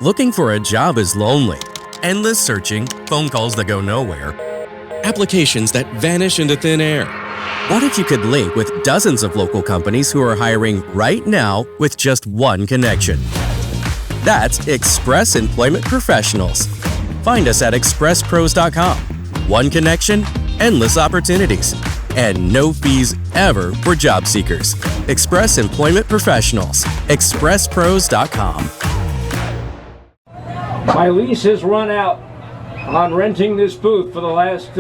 Looking for a job is lonely. Endless searching, phone calls that go nowhere, applications that vanish into thin air. What if you could link with dozens of local companies who are hiring right now with just one connection? That's Express Employment Professionals. Find us at expresspros.com. One connection, endless opportunities, and no fees ever for job seekers. Express Employment Professionals. expresspros.com. My lease has run out on renting this booth for the last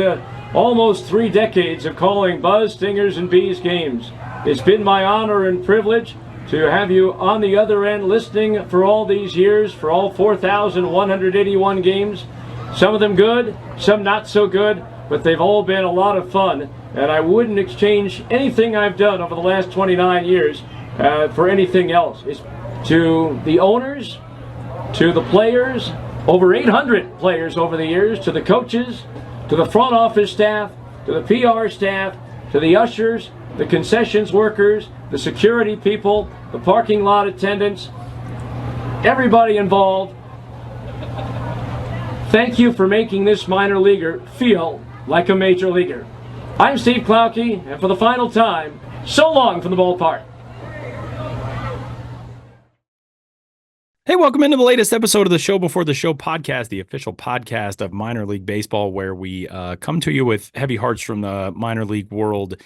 almost 3 decades of calling Buzz, Stingers, and Bees games. It's been my honor and privilege to have you on the other end listening for all these years, for all 4,181 games. Some of them good, some not so good, but they've all been a lot of fun. And I wouldn't exchange anything I've done over the last 29 years for anything else. It's to the owners, to the players, over 800 players over the years, to the coaches, to the front office staff, to the PR staff, to the ushers, the concessions workers, the security people, the parking lot attendants, everybody involved. Thank you for making this minor leaguer feel like a major leaguer. I'm Steve Klauke, and for the final time, so long from the ballpark. Hey, welcome into the latest episode of the Show Before the Show podcast, the official podcast of minor league baseball, where we come to you with heavy hearts from the minor league world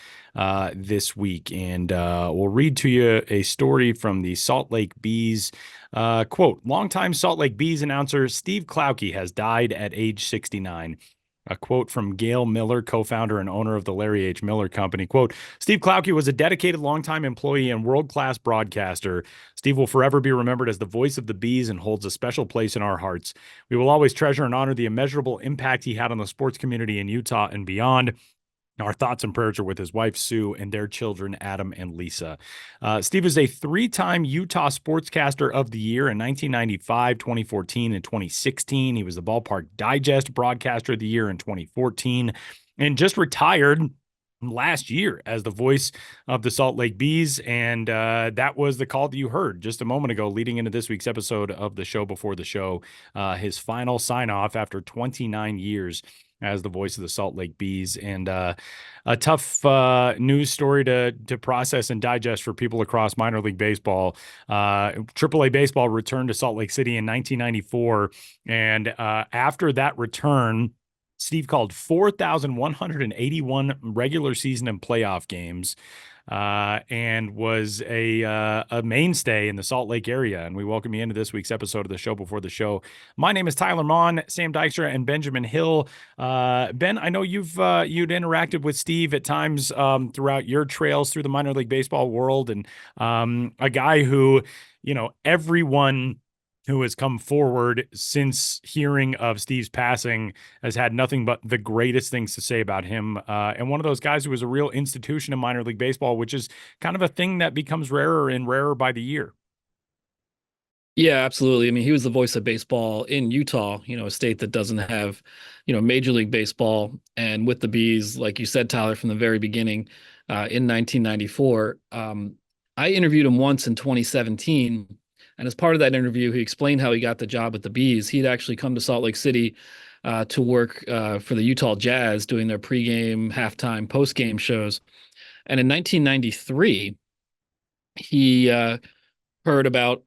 this week. And we'll read to you a story from the Salt Lake Bees. Quote, longtime Salt Lake Bees announcer Steve Klauke has died at age 69. A quote from Gail Miller, co-founder and owner of the Larry H. Miller Company. Quote, Steve Klauke was a dedicated longtime employee and world-class broadcaster. Steve will forever be remembered as the voice of the Bees and holds a special place in our hearts. We will always treasure and honor the immeasurable impact he had on the sports community in Utah and beyond. Our thoughts and prayers are with his wife, Sue, and their children, Adam and Lisa. Steve is a 3-time Utah Sportscaster of the Year in 1995, 2014, and 2016. He was the Ballpark Digest Broadcaster of the Year in 2014 and just retired last year as the voice of the Salt Lake Bees. And that was the call that you heard just a moment ago leading into this week's episode of the Show Before the Show. His final sign-off after 29 years as the voice of the Salt Lake Bees, and a tough news story to process and digest for people across minor league baseball. Triple-A baseball returned to Salt Lake City in 1994, and after that return, Steve called 4,181 regular season and playoff games, and was a mainstay in the Salt Lake area. And we welcome you into this week's episode of the Show Before the Show. My name is Tyler Mon, Sam Dykstra, and Benjamin Hill. Ben, I know you'd interacted with Steve at times throughout your trails through the minor league baseball world, and a guy who, everyone who has come forward since hearing of Steve's passing has had nothing but the greatest things to say about him. And one of those guys who was a real institution in minor league baseball, which is kind of a thing that becomes rarer and rarer by the year. Yeah, absolutely. I mean, he was the voice of baseball in Utah, a state that doesn't have, Major League Baseball. And with the Bees, like you said, Tyler, from the very beginning, in 1994, I interviewed him once in 2017. And as part of that interview, he explained how he got the job at the Bees. He'd actually come to Salt Lake City to work for the Utah Jazz, doing their pregame, halftime, postgame shows. And in 1993, he heard about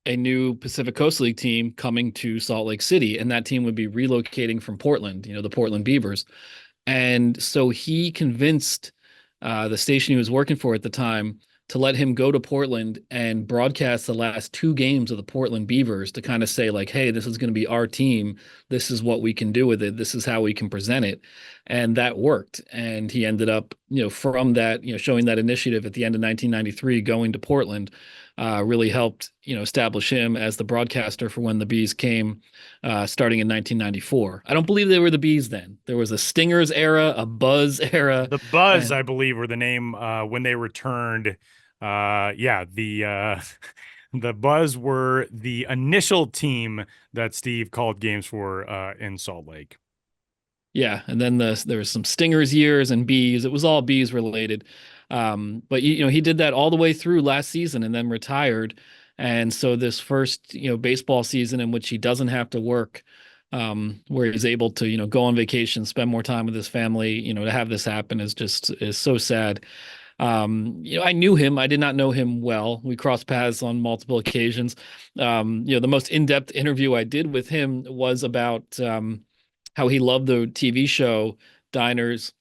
a new Pacific Coast League team coming to Salt Lake City, and that team would be relocating from Portland, the Portland Beavers. And so he convinced the station he was working for at the time to let him go to Portland and broadcast the last 2 games of the Portland Beavers to kind of say, like, hey, this is going to be our team. This is what we can do with it. This is how we can present it. And that worked. And he ended up, from that, showing that initiative at the end of 1993, going to Portland, really helped, establish him as the broadcaster for when the Bees came, starting in 1994. I don't believe they were the Bees then. There was a Stingers era, a Buzz era. The Buzz, I believe, were the name when they returned. The Buzz were the initial team that Steve called games for in Salt Lake. Yeah, and then there was some Stingers years and Bees. It was all Bees related. But he did that all the way through last season and then retired. And so this first, baseball season in which he doesn't have to work, where he's able to, go on vacation, spend more time with his family, to have this happen is so sad. I knew him. I did not know him well. We crossed paths on multiple occasions. The most in-depth interview I did with him was about how he loved the TV show Diners,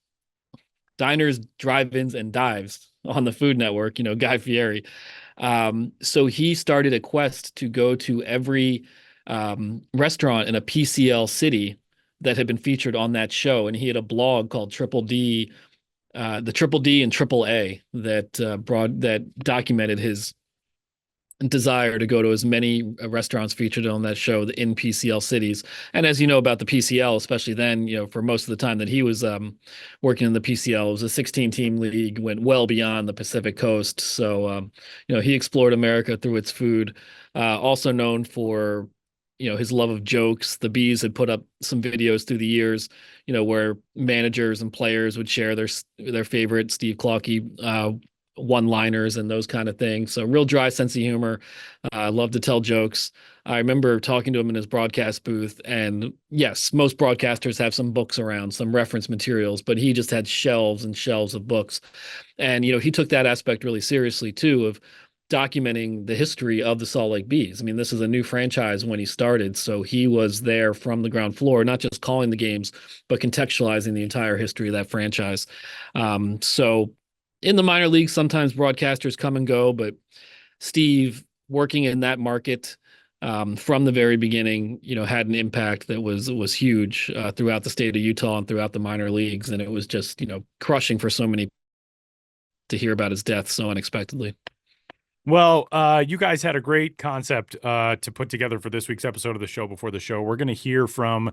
Drive-Ins, and Dives on the Food Network, Guy Fieri. So he started a quest to go to every restaurant in a PCL city that had been featured on that show. And he had a blog called the Triple D and Triple-A that documented his desire to go to as many restaurants featured on that show in PCL cities. And as you know about the PCL, especially then, for most of the time that he was working in the PCL, it was a 16-team league, went well beyond the Pacific Coast. So, he explored America through its food. Also known for, his love of jokes. The Bees had put up some videos through the years, where managers and players would share their favorite Steve Klauke one-liners and those kind of things. So real dry sense of humor. Love to tell jokes. I remember talking to him in his broadcast booth, and yes, most broadcasters have some books around, some reference materials, but he just had shelves and shelves of books. And, he took that aspect really seriously too, of documenting the history of the Salt Lake Bees. I mean, this is a new franchise when he started, so he was there from the ground floor, not just calling the games, but contextualizing the entire history of that franchise. So in the minor leagues, sometimes broadcasters come and go, but Steve, working in that market from the very beginning, had an impact that was huge throughout the state of Utah and throughout the minor leagues. And it was just, crushing for so many to hear about his death so unexpectedly. Well, you guys had a great concept to put together for this week's episode of the show before the show. We're going to hear from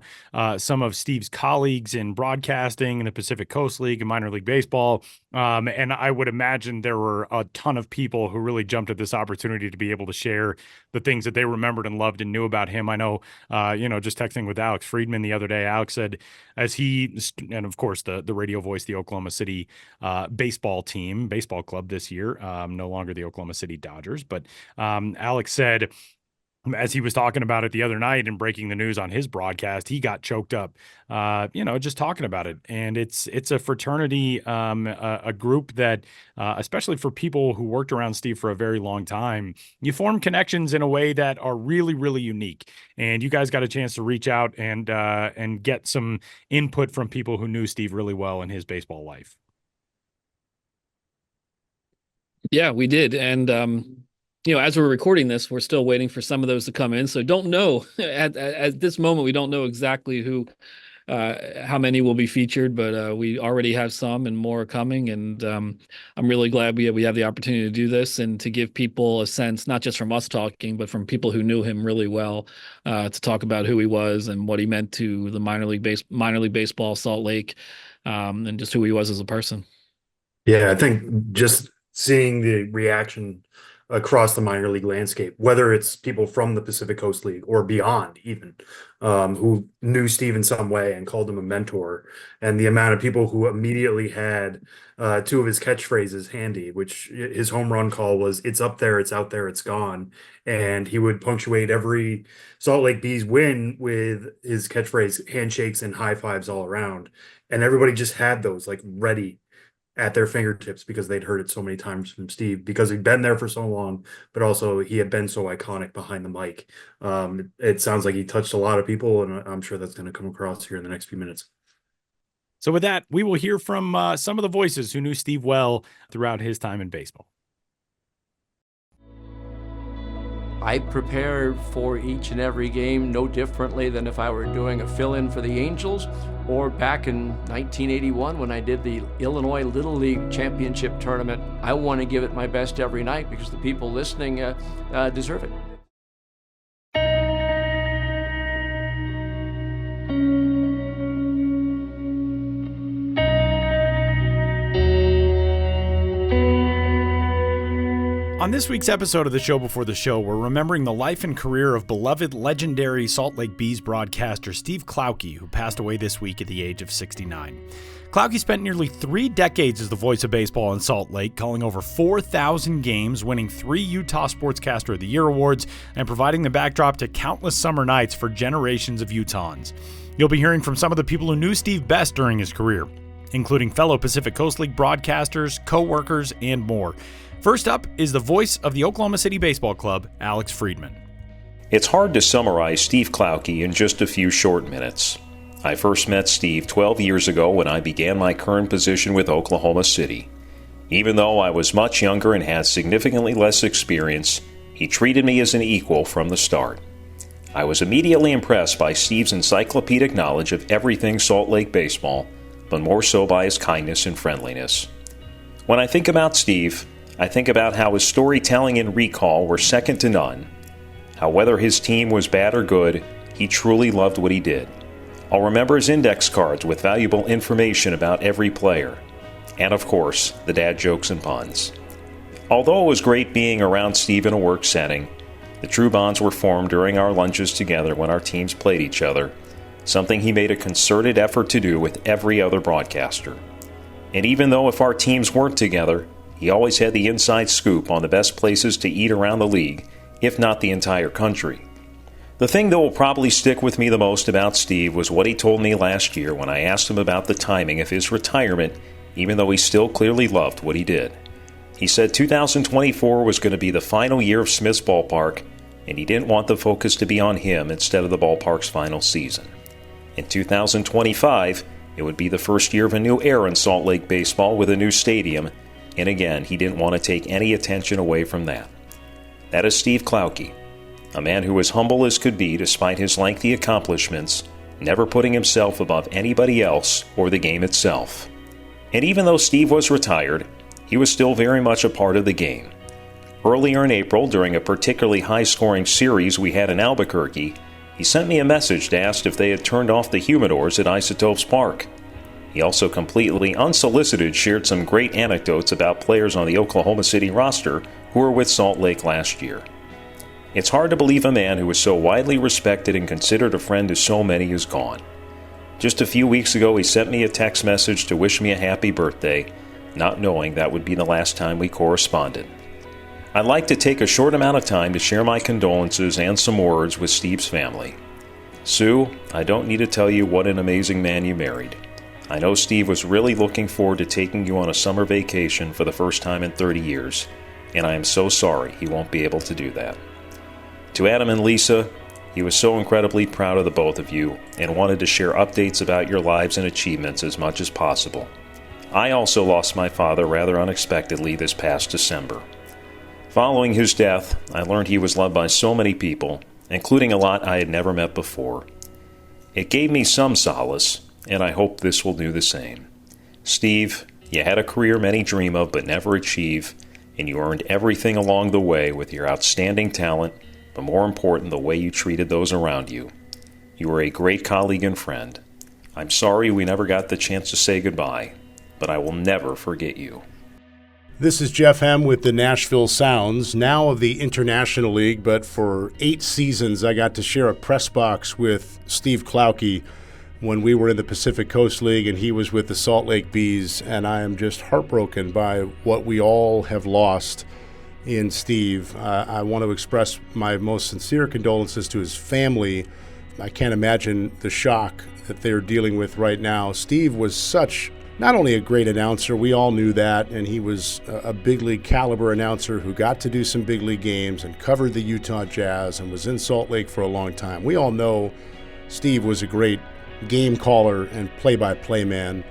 some of Steve's colleagues in broadcasting in the Pacific Coast League and minor league baseball. And I would imagine there were a ton of people who really jumped at this opportunity to be able to share the things that they remembered and loved and knew about him. I know, just texting with Alex Freedman the other day, Alex said, and of course the radio voice, the Oklahoma City baseball club this year, no longer the Oklahoma City Dodgers, but Alex said, as he was talking about it the other night and breaking the news on his broadcast, he got choked up, just talking about it. And it's a fraternity, a group that, especially for people who worked around Steve for a very long time, you form connections in a way that are really, really unique. And you guys got a chance to reach out and get some input from people who knew Steve really well in his baseball life. Yeah, we did. And, as we're recording this, we're still waiting for some of those to come in. So don't know at this moment, we don't know exactly how many will be featured, but we already have some and more coming. And I'm really glad we have the opportunity to do this and to give people a sense, not just from us talking, but from people who knew him really well, to talk about who he was and what he meant to the minor league baseball, Salt Lake, and just who he was as a person. Yeah, I think just seeing the reaction across the minor league landscape, whether it's people from the Pacific Coast League or beyond even, who knew Steve in some way and called him a mentor, and the amount of people who immediately had two of his catchphrases handy, which his home run call was, "It's up there, it's out there, it's gone." And he would punctuate every Salt Lake Bees win with his catchphrase, handshakes and high fives all around. And everybody just had those like ready at their fingertips because they'd heard it so many times from Steve, because he'd been there for so long, but also he had been so iconic behind the mic. It sounds like he touched a lot of people, and I'm sure that's going to come across here in the next few minutes. So with that, we will hear from some of the voices who knew Steve well throughout his time in baseball. I prepare for each and every game no differently than if I were doing a fill-in for the Angels, or back in 1981 when I did the Illinois Little League Championship Tournament. I want to give it my best every night because the people listening deserve it. On this week's episode of the Show Before the Show, we're remembering the life and career of beloved legendary Salt Lake Bees broadcaster Steve Klauke, who passed away this week at the age of 69. Klauke spent nearly 3 decades as the voice of baseball in Salt Lake, calling over 4,000 games, winning 3 Utah Sportscaster of the Year awards, and providing the backdrop to countless summer nights for generations of Utahns. You'll be hearing from some of the people who knew Steve best during his career, including fellow Pacific Coast League broadcasters, co-workers, and more. First up is the voice of the Oklahoma City Baseball Club, Alex Freedman. It's hard to summarize Steve Klauke in just a few short minutes. I first met Steve 12 years ago when I began my current position with Oklahoma City. Even though I was much younger and had significantly less experience, he treated me as an equal from the start. I was immediately impressed by Steve's encyclopedic knowledge of everything Salt Lake baseball, but more so by his kindness and friendliness. When I think about Steve, I think about how his storytelling and recall were second to none, how whether his team was bad or good, he truly loved what he did. I'll remember his index cards with valuable information about every player, and of course, the dad jokes and puns. Although it was great being around Steve in a work setting, the true bonds were formed during our lunches together when our teams played each other, something he made a concerted effort to do with every other broadcaster. And even though if our teams weren't together, he always had the inside scoop on the best places to eat around the league, if not the entire country. The thing that will probably stick with me the most about Steve was what he told me last year when I asked him about the timing of his retirement, even though he still clearly loved what he did. He said 2024 was going to be the final year of Smith's Ballpark, and he didn't want the focus to be on him instead of the ballpark's final season. In 2025, it would be the first year of a new era in Salt Lake baseball with a new stadium, and again, he didn't want to take any attention away from that. That is Steve Klauke, a man who was humble as could be despite his lengthy accomplishments, never putting himself above anybody else or the game itself. And even though Steve was retired, he was still very much a part of the game. Earlier in April, during a particularly high-scoring series we had in Albuquerque, he sent me a message to ask if they had turned off the humidors at Isotopes Park. He also completely unsolicited shared some great anecdotes about players on the Oklahoma City roster who were with Salt Lake last year. It's hard to believe a man who was so widely respected and considered a friend to so many is gone. Just a few weeks ago, he sent me a text message to wish me a happy birthday, not knowing that would be the last time we corresponded. I'd like to take a short amount of time to share my condolences and some words with Steve's family. Sue, I don't need to tell you what an amazing man you married. I know Steve was really looking forward to taking you on a summer vacation for the first time in 30 years, and I am so sorry he won't be able to do that. To Adam and Lisa, he was so incredibly proud of the both of you and wanted to share updates about your lives and achievements as much as possible. I also lost my father rather unexpectedly this past December. Following his death, I learned he was loved by so many people, including a lot I had never met before. It gave me some solace, and I hope this will do the same. Steve, you had a career many dream of but never achieve, and you earned everything along the way with your outstanding talent, but more important, the way you treated those around you. You were a great colleague and friend. I'm sorry we never got the chance to say goodbye, but I will never forget you. This is Jeff Hem with the Nashville Sounds, now of the International League, but for 8 seasons I got to share a press box with Steve Klauke when we were in the Pacific Coast League and he was with the Salt Lake Bees, and I am just heartbroken by what we all have lost in Steve. I want to express my most sincere condolences to his family. I can't imagine the shock that they're dealing with right now. Steve was such, not only a great announcer, we all knew that, and he was a big league caliber announcer who got to do some big league games and covered the Utah Jazz and was in Salt Lake for a long time. We all know Steve was a great game caller and play-by-play man.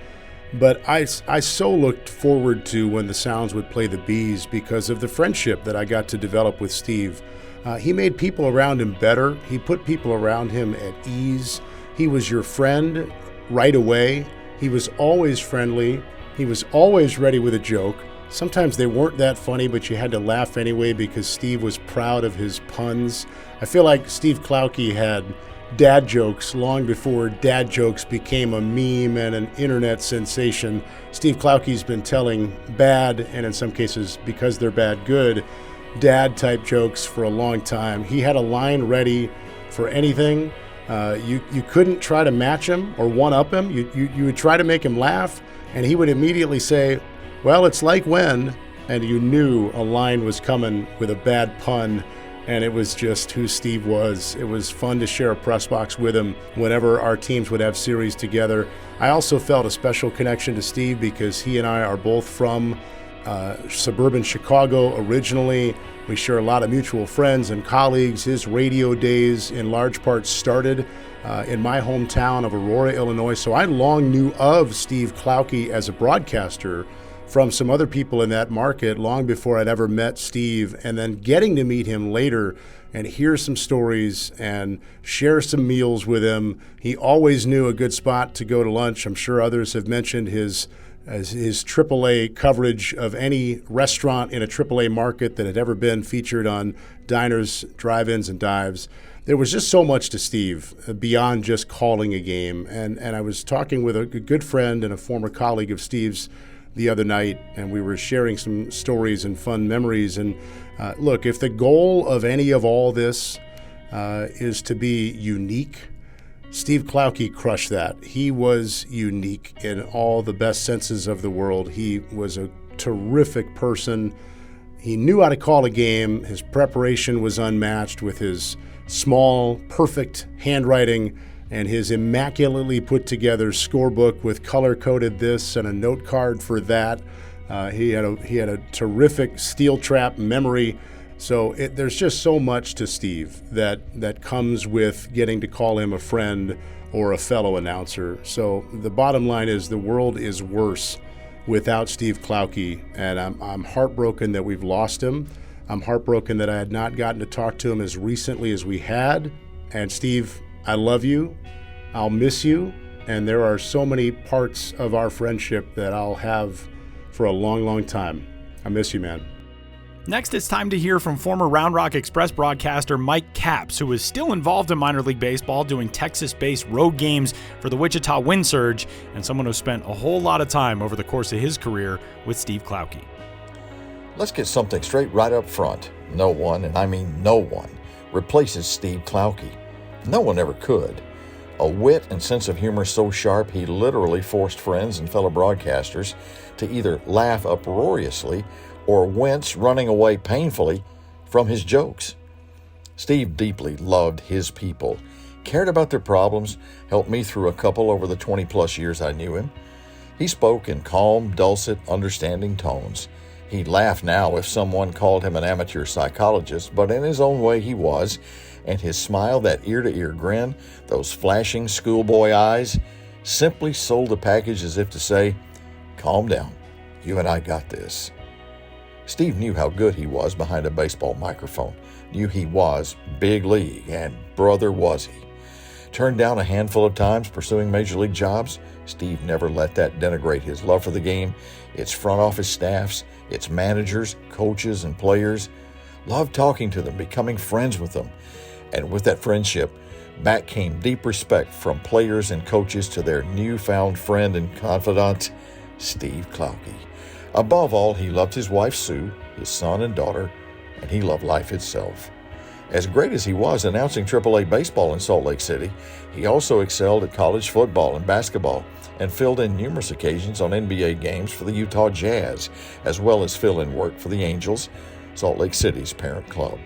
But I so looked forward to when the Sounds would play the Bees because of the friendship that I got to develop with Steve. He made people around him better. He put people around him at ease. He was your friend right away. He was always friendly. He was always ready with a joke. Sometimes they weren't that funny, but you had to laugh anyway because Steve was proud of his puns. I feel like Steve Klauke had dad jokes long before dad jokes became a meme and an internet sensation. Steve Klauke's been telling bad, and in some cases, because they're bad, good, dad type jokes for a long time. He had a line ready for anything. You couldn't try to match him or one-up him. You would try to make him laugh, and he would immediately say, well, it's like when, and you knew a line was coming with a bad pun, and it was just who Steve was. It was fun to share a press box with him whenever our teams would have series together. I also felt a special connection to Steve because he and I are both from suburban Chicago originally. We share a lot of mutual friends and colleagues. His radio days in large part started in my hometown of Aurora, Illinois. So I long knew of Steve Klauke as a broadcaster from some other people in that market long before I'd ever met Steve. And then getting to meet him later and hear some stories and share some meals with him. He always knew a good spot to go to lunch. I'm sure others have mentioned his AAA coverage of any restaurant in a AAA market that had ever been featured on diners, drive-ins, and dives. There was just so much to Steve beyond just calling a game. And I was talking with a good friend and a former colleague of Steve's the other night, and we were sharing some stories and fun memories. And look, if the goal of any of all this is to be unique, Steve Klauke crushed that. He was unique in all the best senses of the world. He was a terrific person. He knew how to call a game. His preparation was unmatched with his small, perfect handwriting and his immaculately put together scorebook with color-coded this and a note card for that. He had a terrific steel trap memory. So there's just so much to Steve that comes with getting to call him a friend or a fellow announcer. So the bottom line is the world is worse without Steve Klauke, and I'm heartbroken that we've lost him. I'm heartbroken that I had not gotten to talk to him as recently as we had. And Steve, I love you. I'll miss you. And there are so many parts of our friendship that I'll have for a long, long time. I miss you, man. Next, it's time to hear from former Round Rock Express broadcaster Mike Capps, who is still involved in minor league baseball doing Texas-based road games for the Wichita Wind Surge, and someone who spent a whole lot of time over the course of his career with Steve Klauke. Let's get something straight right up front. No one, and I mean no one, replaces Steve Klauke. No one ever could. A wit and sense of humor so sharp he literally forced friends and fellow broadcasters to either laugh uproariously or wince, running away painfully from his jokes. Steve deeply loved his people, cared about their problems, helped me through a couple over the 20-plus years I knew him. He spoke in calm, dulcet, understanding tones. He'd laugh now if someone called him an amateur psychologist, but in his own way he was, and his smile, that ear-to-ear grin, those flashing schoolboy eyes, simply sold the package as if to say, calm down, you and I got this. Steve knew how good he was behind a baseball microphone, knew he was big league, and brother was he. Turned down a handful of times pursuing major league jobs, Steve never let that denigrate his love for the game, its front office staffs, its managers, coaches, and players. Loved talking to them, becoming friends with them. And with that friendship, back came deep respect from players and coaches to their newfound friend and confidant, Steve Klauke. Above all, he loved his wife, Sue, his son and daughter, and he loved life itself. As great as he was announcing AAA baseball in Salt Lake City, he also excelled at college football and basketball and filled in numerous occasions on NBA games for the Utah Jazz, as well as fill-in work for the Angels, Salt Lake City's parent club.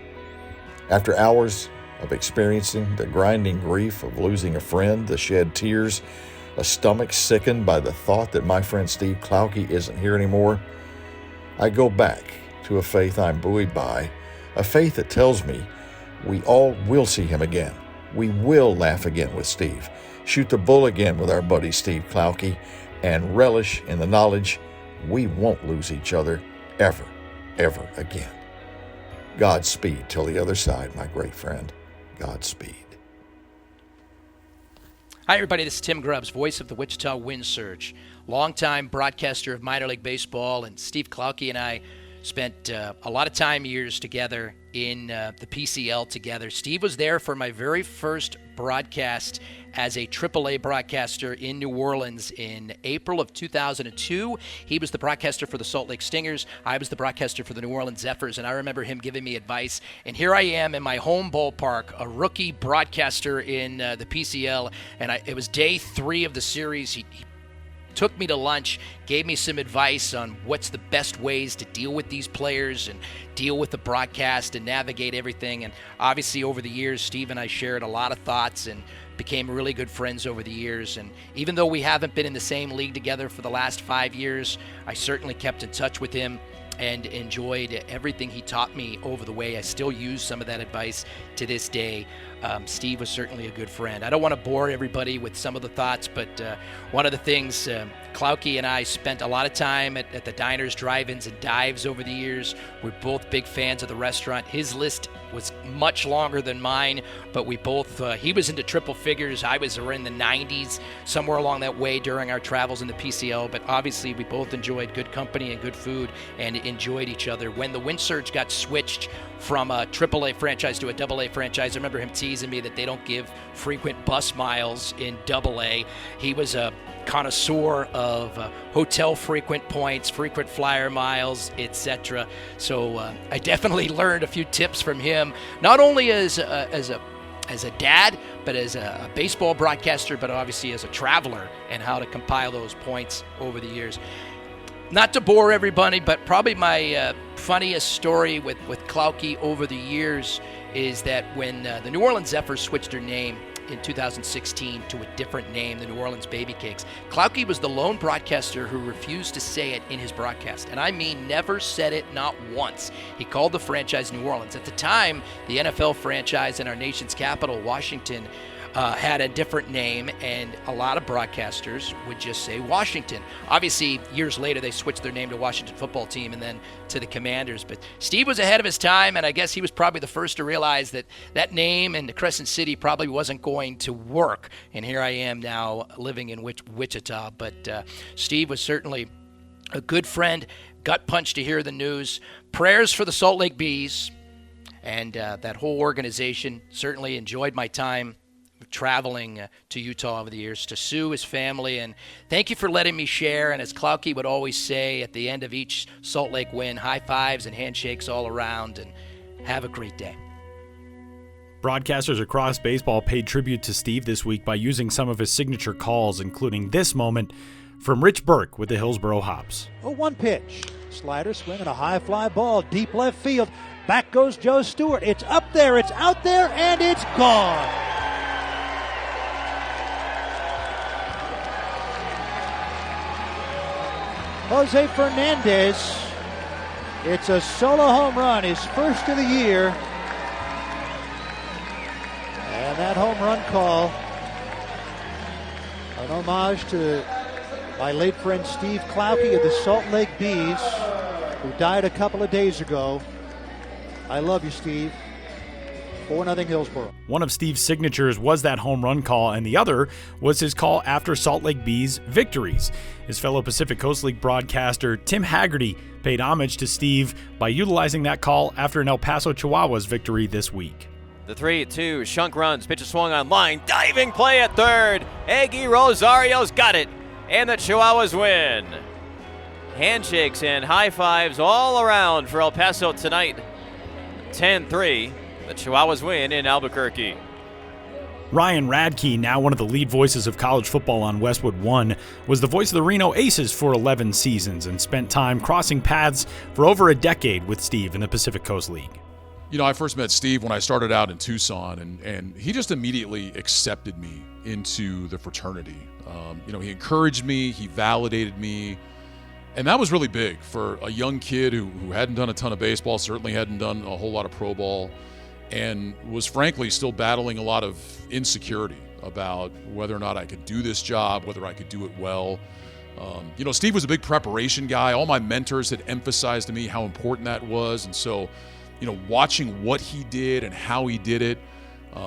After hours of experiencing the grinding grief of losing a friend, the shed tears, a stomach sickened by the thought that my friend Steve Klauke isn't here anymore, I go back to a faith I'm buoyed by, a faith that tells me we all will see him again. We will laugh again with Steve, shoot the bull again with our buddy Steve Klauke, and relish in the knowledge we won't lose each other ever, ever again. Godspeed till the other side, my great friend. Godspeed. Hi, everybody. This is Tim Grubbs, voice of the Wichita Wind Surge, longtime broadcaster of minor league baseball. And Steve Klauke and I spent a lot of years together in the PCL together. Steve was there for my very first broadcast as a AAA broadcaster in New Orleans in April of 2002. He was the broadcaster for the Salt Lake Stingers. I was the broadcaster for the New Orleans Zephyrs, and I remember him giving me advice. And here I am in my home ballpark, a rookie broadcaster in the PCL, and it was day 3 of the series. He took me to lunch, gave me some advice on what's the best ways to deal with these players and deal with the broadcast and navigate everything. And obviously over the years, Steve and I shared a lot of thoughts and became really good friends over the years. And even though we haven't been in the same league together for the last 5 years, I certainly kept in touch with him and enjoyed everything he taught me over the way. I still use some of that advice to this day. Steve was certainly a good friend. I don't want to bore everybody with some of the thoughts, but one of the things, Klauke and I spent a lot of time at the diners, drive-ins, and dives over the years. We're both big fans of the restaurant. His list was much longer than mine, but we both, he was into triple figures. I was in the 90s, somewhere along that way during our travels in the PCL, but obviously we both enjoyed good company and good food and enjoyed each other. When the Wind Surge got switched from a AAA franchise to a AA franchise, I remember him teasing me that they don't give frequent bus miles in AA. He was a connoisseur of hotel frequent points, frequent flyer miles, etc. So I definitely learned a few tips from him, not only as a dad, but as a baseball broadcaster, but obviously as a traveler, and how to compile those points over the years. Not to bore everybody, but probably my funniest story with Klauke over the years is that when the New Orleans Zephyrs switched their name in 2016 to a different name, the New Orleans Baby Cakes, Klauke was the lone broadcaster who refused to say it in his broadcast. And I mean, never said it, not once. He called the franchise New Orleans. At the time, the NFL franchise in our nation's capital, Washington, had a different name, and a lot of broadcasters would just say Washington. Obviously, years later, they switched their name to Washington Football Team and then to the Commanders. But Steve was ahead of his time, and I guess he was probably the first to realize that that name and the Crescent City probably wasn't going to work. And here I am now living in Wichita. But Steve was certainly a good friend, gut punch to hear the news. Prayers for the Salt Lake Bees and that whole organization. Certainly enjoyed my time traveling to Utah over the years, to Sue, his family, and thank you for letting me share. And as Klauke would always say at the end of each Salt Lake win, high fives and handshakes all around, and have a great day. Broadcasters across baseball paid tribute to Steve this week by using some of his signature calls, including this moment from Rich Burk with the Hillsboro Hops. 0-1 pitch. Slider swinging a high fly ball, deep left field. Back goes Joe Stewart. It's up there, it's out there, and it's gone. Jose Fernandez, it's a solo home run, his first of the year. And that home run call, an homage to my late friend Steve Klauke of the Salt Lake Bees, who died a couple of days ago. I love you, Steve. 4-0 Hillsboro. One of Steve's signatures was that home run call, and the other was his call after Salt Lake Bees victories. His fellow Pacific Coast League broadcaster Tim Hagerty paid homage to Steve by utilizing that call after an El Paso Chihuahuas victory this week. The 3-2, Shunk runs, pitch is swung on line, diving play at third. Eggy Rosario's got it, and the Chihuahuas win. Handshakes and high fives all around for El Paso tonight. 10-3. The Chihuahuas win in Albuquerque. Ryan Radtke, now one of the lead voices of college football on Westwood One, was the voice of the Reno Aces for 11 seasons and spent time crossing paths for over a decade with Steve in the Pacific Coast League. You know, I first met Steve when I started out in Tucson, and he just immediately accepted me into the fraternity. He encouraged me, he validated me, and that was really big for a young kid who hadn't done a ton of baseball, certainly hadn't done a whole lot of pro ball, and was frankly still battling a lot of insecurity about whether or not I could do this job, whether I could do it well. Steve was a big preparation guy. All my mentors had emphasized to me how important that was. And so, watching what he did and how he did it,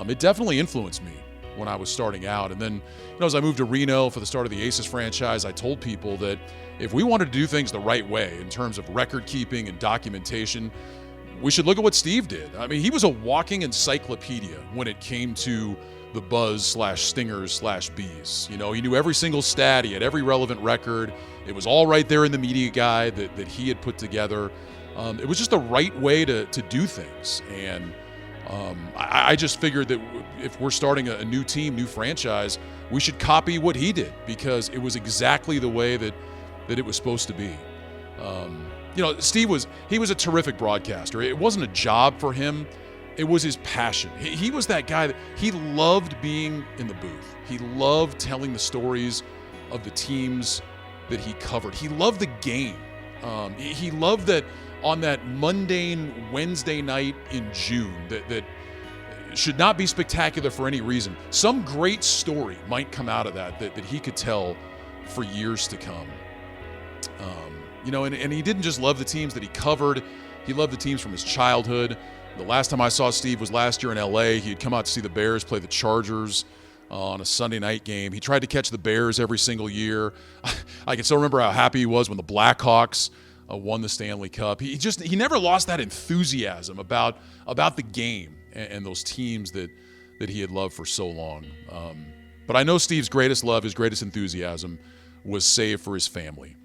it definitely influenced me when I was starting out. And then, as I moved to Reno for the start of the Aces franchise, I told people that if we wanted to do things the right way in terms of record keeping and documentation, we should look at what Steve did. I mean, he was a walking encyclopedia when it came to the Buzz/Stingers/Bees. You know, he knew every single stat. He had every relevant record. It was all right there in the media guide that he had put together. It was just the right way to do things. And I just figured that if we're starting a new team, new franchise, we should copy what he did, because it was exactly the way that it was supposed to be. You know, Steve was a terrific broadcaster. It wasn't a job for him. It was his passion. He was that guy that he loved being in the booth. He loved telling the stories of the teams that he covered. He loved the game. He loved that on that mundane Wednesday night in June that should not be spectacular for any reason. Some great story might come out of that he could tell for years to come. You know, and he didn't just love the teams that he covered. He loved the teams from his childhood. The last time I saw Steve was last year in L.A. He'd come out to see the Bears play the Chargers on a Sunday night game. He tried to catch the Bears every single year. I can still remember how happy he was when the Blackhawks won the Stanley Cup. He never lost that enthusiasm about the game and those teams that he had loved for so long. But I know Steve's greatest love, his greatest enthusiasm, was saved for his family.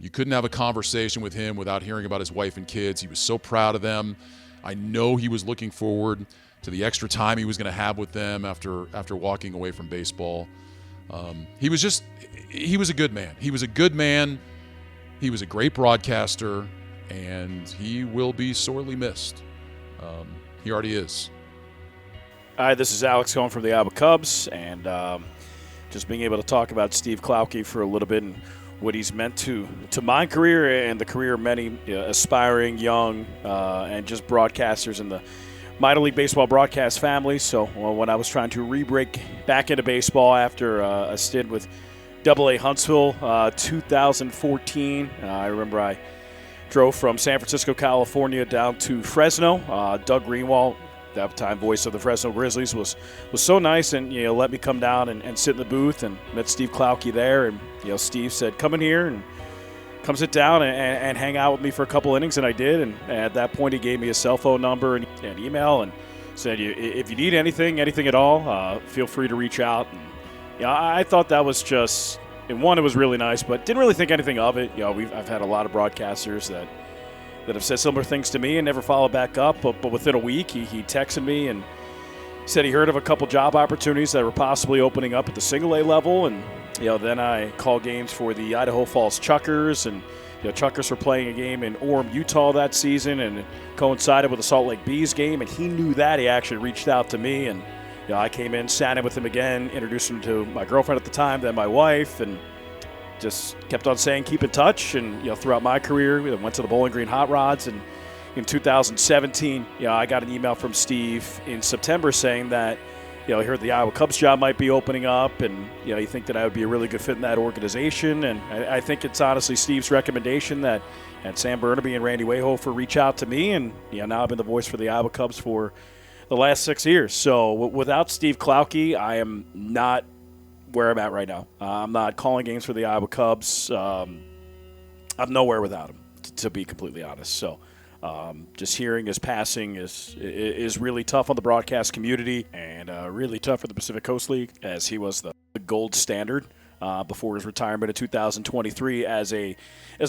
You couldn't have a conversation with him without hearing about his wife and kids. He was so proud of them. I know he was looking forward to the extra time he was going to have with them after walking away from baseball. He was a good man. He was a good man. He was a great broadcaster, and he will be sorely missed. He already is. Hi, this is Alex Cohen from the Iowa Cubs, and just being able to talk about Steve Klauke for a little bit and what he's meant to my career and the career of many aspiring young and just broadcasters in the minor league baseball broadcast family. So when I was trying to re-break back into baseball after a stint with Double-A Huntsville 2014, I remember I drove from San Francisco, California down to Fresno. Doug Greenwald, that time voice of the Fresno Grizzlies, was so nice and let me come down and sit in the booth, and met Steve Klauke there. And Steve said, come in here and come sit down and hang out with me for a couple innings, and I did. And at that point he gave me his cell phone number and email and said, if you need anything at all, feel free to reach out. And I thought that was just, and one, it was really nice, but didn't really think anything of it. I've had a lot of broadcasters that have said similar things to me and never followed back up. But within a week, he texted me and said he heard of a couple job opportunities that were possibly opening up at the single-A level. And then I called games for the Idaho Falls Chuckers, and Chuckers were playing a game in Orem, Utah that season, and it coincided with the Salt Lake Bees game. And he knew that. He actually reached out to me, and I came in, sat in with him again, introduced him to my girlfriend at the time, then my wife, and just kept on saying keep in touch. And throughout my career, we went to the Bowling Green Hot Rods, and in 2017 I got an email from Steve in September saying that he heard the Iowa Cubs job might be opening up, and he think that I would be a really good fit in that organization. And I think it's honestly Steve's recommendation that had Sam Burnaby and Randy Wayhofer reach out to me, and now I've been the voice for the Iowa Cubs for the last 6 years. So without Steve Klauke, I am not where I'm at right now. I'm not calling games for the Iowa Cubs. I'm nowhere without him, to be completely honest. So just hearing his passing is really tough on the broadcast community, and really tough for the Pacific Coast League, as he was the gold standard before his retirement in 2023 as a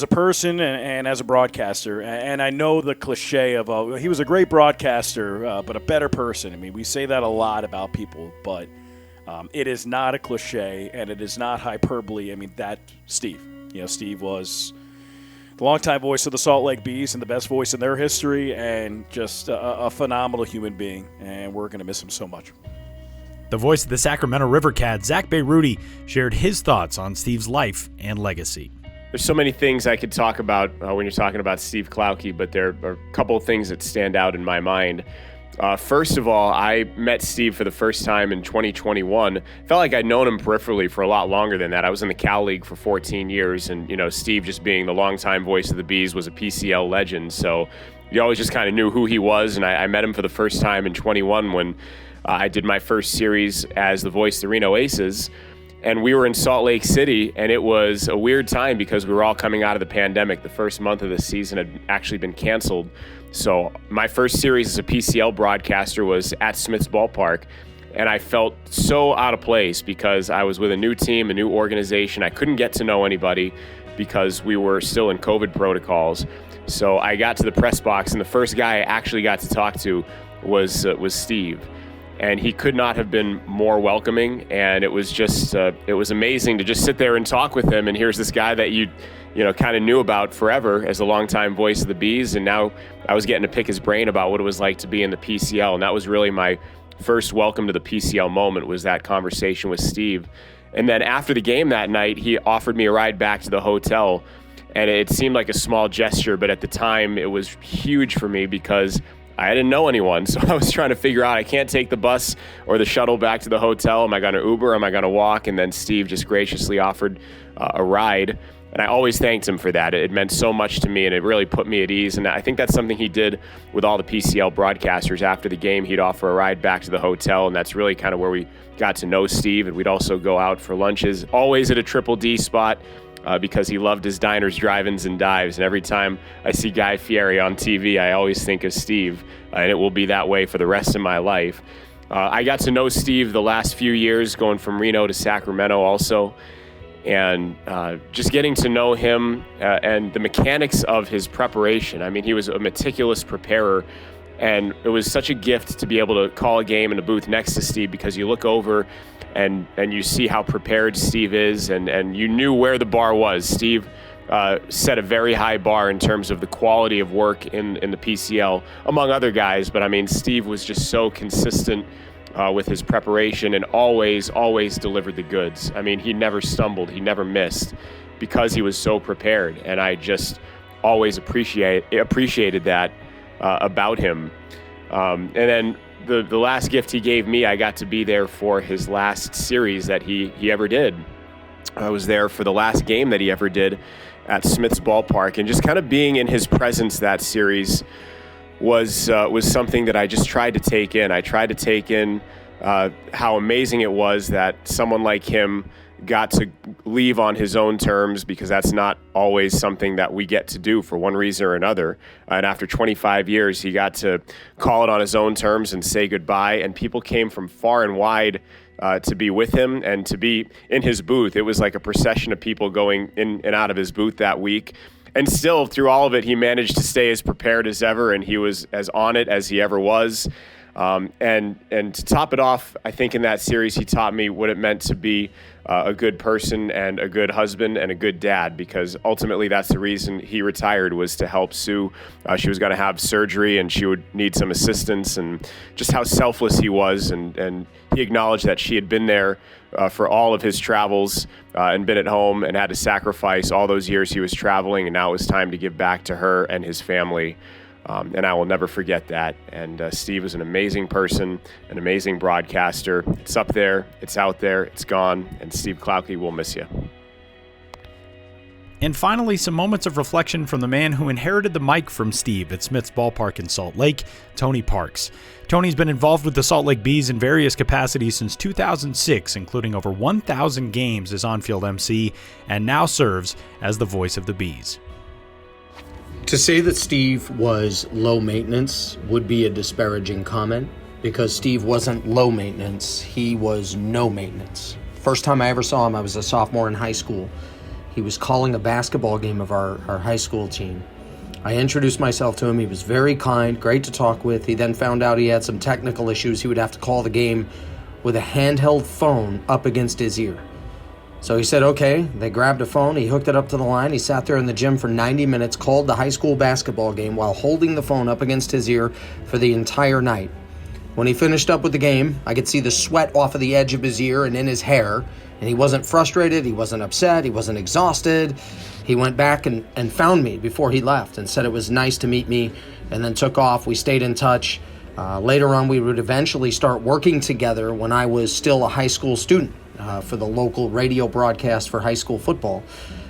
person and as a broadcaster. And I know the cliche of he was a great broadcaster, but a better person. I mean, we say that a lot about people, but it is not a cliche, and it is not hyperbole. I mean, that Steve. Steve was the longtime voice of the Salt Lake Bees and the best voice in their history, and just a phenomenal human being, and we're going to miss him so much. The voice of the Sacramento River Cats, Zack Bayrouty, shared his thoughts on Steve's life and legacy. There's so many things I could talk about when you're talking about Steve Klauke, but there are a couple of things that stand out in my mind. First of all, I met Steve for the first time in 2021. Felt like I'd known him peripherally for a lot longer than that. I was in the Cal League for 14 years, and Steve, just being the longtime voice of the Bees, was a PCL legend. So you always just kind of knew who he was, and I met him for the first time in 21 when I did my first series as the voice of the Reno Aces. And we were in Salt Lake City, and it was a weird time because we were all coming out of the pandemic. The first month of the season had actually been canceled. So my first series as a PCL broadcaster was at Smith's Ballpark, and I felt so out of place because I was with a new team, a new organization. I couldn't get to know anybody because we were still in COVID protocols. So I got to the press box, and the first guy I actually got to talk to was Steve. And he could not have been more welcoming, and it was just it was amazing to just sit there and talk with him. And here's this guy that you kind of knew about forever as a longtime voice of the Bees, and now I was getting to pick his brain about what it was like to be in the PCL. And that was really my first welcome to the PCL moment, was that conversation with Steve. And then after the game that night, he offered me a ride back to the hotel, and it seemed like a small gesture, but at the time it was huge for me because I didn't know anyone. So I was trying to figure out, I can't take the bus or the shuttle back to the hotel. Am I going to Uber? Am I going to walk? And then Steve just graciously offered a ride. And I always thanked him for that. It meant so much to me, and it really put me at ease. And I think that's something he did with all the PCL broadcasters. After the game, he'd offer a ride back to the hotel, and that's really kind of where we got to know Steve. And we'd also go out for lunches, always at a Triple D spot, because he loved his diners, drive-ins, and dives. And every time I see Guy Fieri on TV, I always think of Steve, and it will be that way for the rest of my life. I got to know Steve the last few years, going from Reno to Sacramento also, and just getting to know him and the mechanics of his preparation. I mean, he was a meticulous preparer, and it was such a gift to be able to call a game in the booth next to Steve, because you look over and you see how prepared Steve is, and you knew where the bar was. Steve set a very high bar in terms of the quality of work in the PCL, among other guys. But I mean, Steve was just so consistent with his preparation, and always delivered the goods. I mean, he never stumbled, he never missed, because he was so prepared. And I just always appreciated that about him. And then the last gift he gave me, I got to be there for his last series that he ever did. I was there for the last game that he ever did at Smith's Ballpark, and just kind of being in his presence that series was something that I just tried to take in. I tried to take in how amazing it was that someone like him got to leave on his own terms, because that's not always something that we get to do for one reason or another. And after 25 years, he got to call it on his own terms and say goodbye. And people came from far and wide to be with him and to be in his booth. It was like a procession of people going in and out of his booth that week. And still, through all of it, he managed to stay as prepared as ever, and he was as on it as he ever was. And to top it off, I think in that series, he taught me what it meant to be a good person and a good husband and a good dad, because ultimately that's the reason he retired, was to help Sue. She was going to have surgery, and she would need some assistance, and just how selfless he was. And he acknowledged that she had been there for all of his travels and been at home and had to sacrifice all those years he was traveling, and now it was time to give back to her and his family. And I will never forget that. And Steve is an amazing person, an amazing broadcaster. It's up there, it's out there, it's gone, and Steve Klauke will miss you. And finally, some moments of reflection from the man who inherited the mic from Steve at Smith's Ballpark in Salt Lake, Tony Parks. Tony's been involved with the Salt Lake Bees in various capacities since 2006, including over 1,000 games as on-field MC, and now serves as the voice of the Bees. To say that Steve was low maintenance would be a disparaging comment, because Steve wasn't low maintenance, he was no maintenance. First time I ever saw him, I was a sophomore in high school. He was calling a basketball game of our high school team. I introduced myself to him. He was very kind, great to talk with. He then found out he had some technical issues. He would have to call the game with a handheld phone up against his ear. So he said, okay. They grabbed a phone. He hooked it up to the line. He sat there in the gym for 90 minutes, called the high school basketball game while holding the phone up against his ear for the entire night. When he finished up with the game, I could see the sweat off of the edge of his ear and in his hair. And he wasn't frustrated, he wasn't upset, he wasn't exhausted. He went back and found me before he left and said it was nice to meet me, and then took off. We stayed in touch. Later on, we would eventually start working together when I was still a high school student for the local radio broadcast for high school football.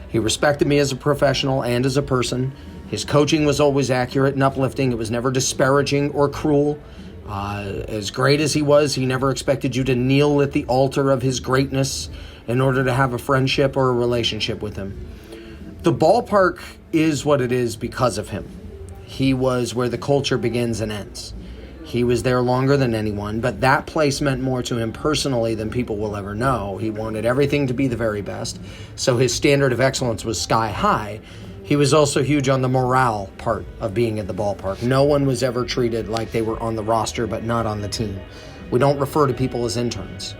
He respected me as a professional and as a person. His coaching was always accurate and uplifting. It was never disparaging or cruel. As great as he was, he never expected you to kneel at the altar of his greatness. in order to have a friendship or a relationship with him. The ballpark is what it is because of him. He was where the culture begins and ends. He was there longer than anyone, but that place meant more to him personally than people will ever know. He wanted everything to be the very best, so his standard of excellence was sky high. He was also huge on the morale part of being at the ballpark. No one was ever treated like they were on the roster but not on the team. We don't refer to people as interns.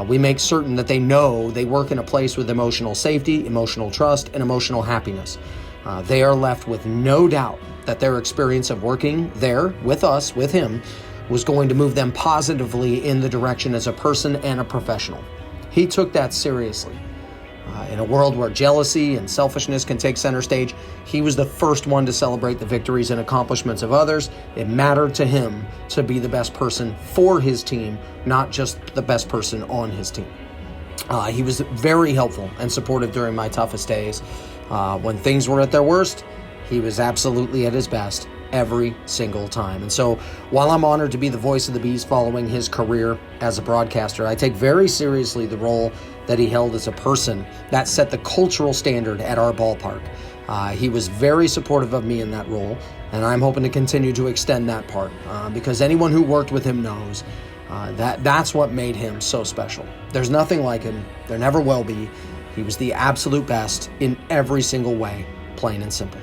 We make certain that they know they work in a place with emotional safety, emotional trust, and emotional happiness. They are left with no doubt that their experience of working there with us, with him, was going to move them positively in the direction as a person and a professional. He took that seriously. In a world where jealousy and selfishness can take center stage, he was the first one to celebrate the victories and accomplishments of others. It mattered to him to be the best person for his team, not just the best person on his team. He was very helpful and supportive during my toughest days. When things were at their worst, he was absolutely at his best every single time. And so while I'm honored to be the voice of the Bees following his career as a broadcaster, I take very seriously the role that he held as a person that set the cultural standard at our ballpark. He was very supportive of me in that role, and I'm hoping to continue to extend that part because anyone who worked with him knows that's what made him so special. There's nothing like him. There never will be. He was the absolute best in every single way, plain and simple.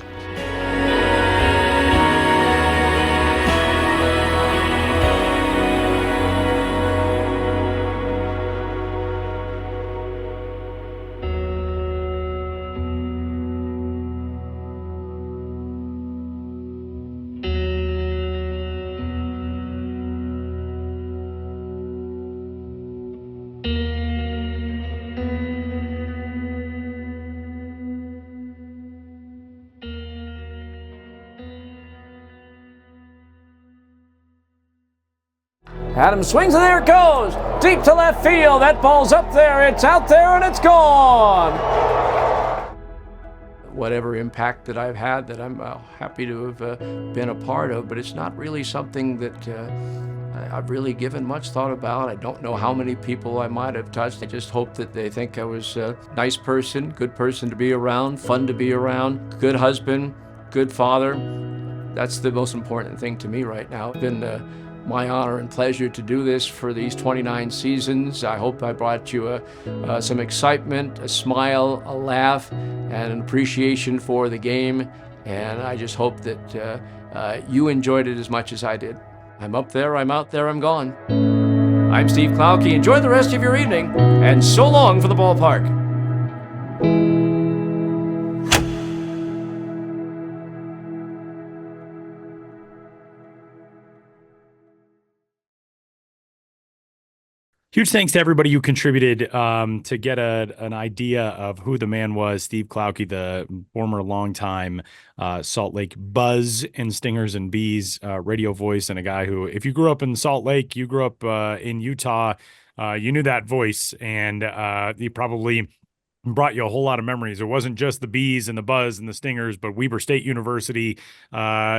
Adams swings and there it goes. Deep to left field. That ball's up there. It's out there and it's gone. Whatever impact that I've had that I'm happy to have been a part of, but it's not really something that I've really given much thought about. I don't know how many people I might have touched. I just hope that they think I was a nice person, good person to be around, fun to be around, good husband, good father. That's the most important thing to me right now. It's been my honor and pleasure to do this for these 29 seasons. I hope I brought you some excitement, a smile, a laugh, and an appreciation for the game. And I just hope that you enjoyed it as much as I did. I'm up there, I'm out there, I'm gone. I'm Steve Klauke. Enjoy the rest of your evening, and so long for the ballpark. Huge thanks to everybody who contributed to get an idea of who the man was. Steve Klauke, the former longtime Salt Lake Buzz and Stingers and Bees radio voice, and a guy who, if you grew up in Salt Lake, you grew up in Utah, you knew that voice, and he probably brought you a whole lot of memories. It wasn't just the Bees and the Buzz and the Stingers, but Weber State University.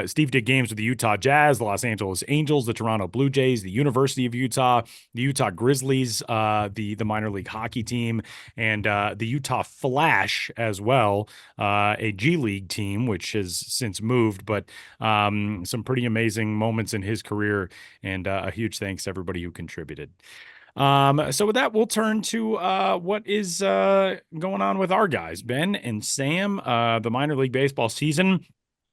Steve did games with the Utah Jazz, the Los Angeles Angels, the Toronto Blue Jays, the University of Utah, the Utah Grizzlies, the minor league hockey team, and the Utah Flash as well, a G League team, which has since moved, but some pretty amazing moments in his career, and a huge thanks to everybody who contributed. So with that, we'll turn to what is going on with our guys, Ben and Sam. The minor league baseball season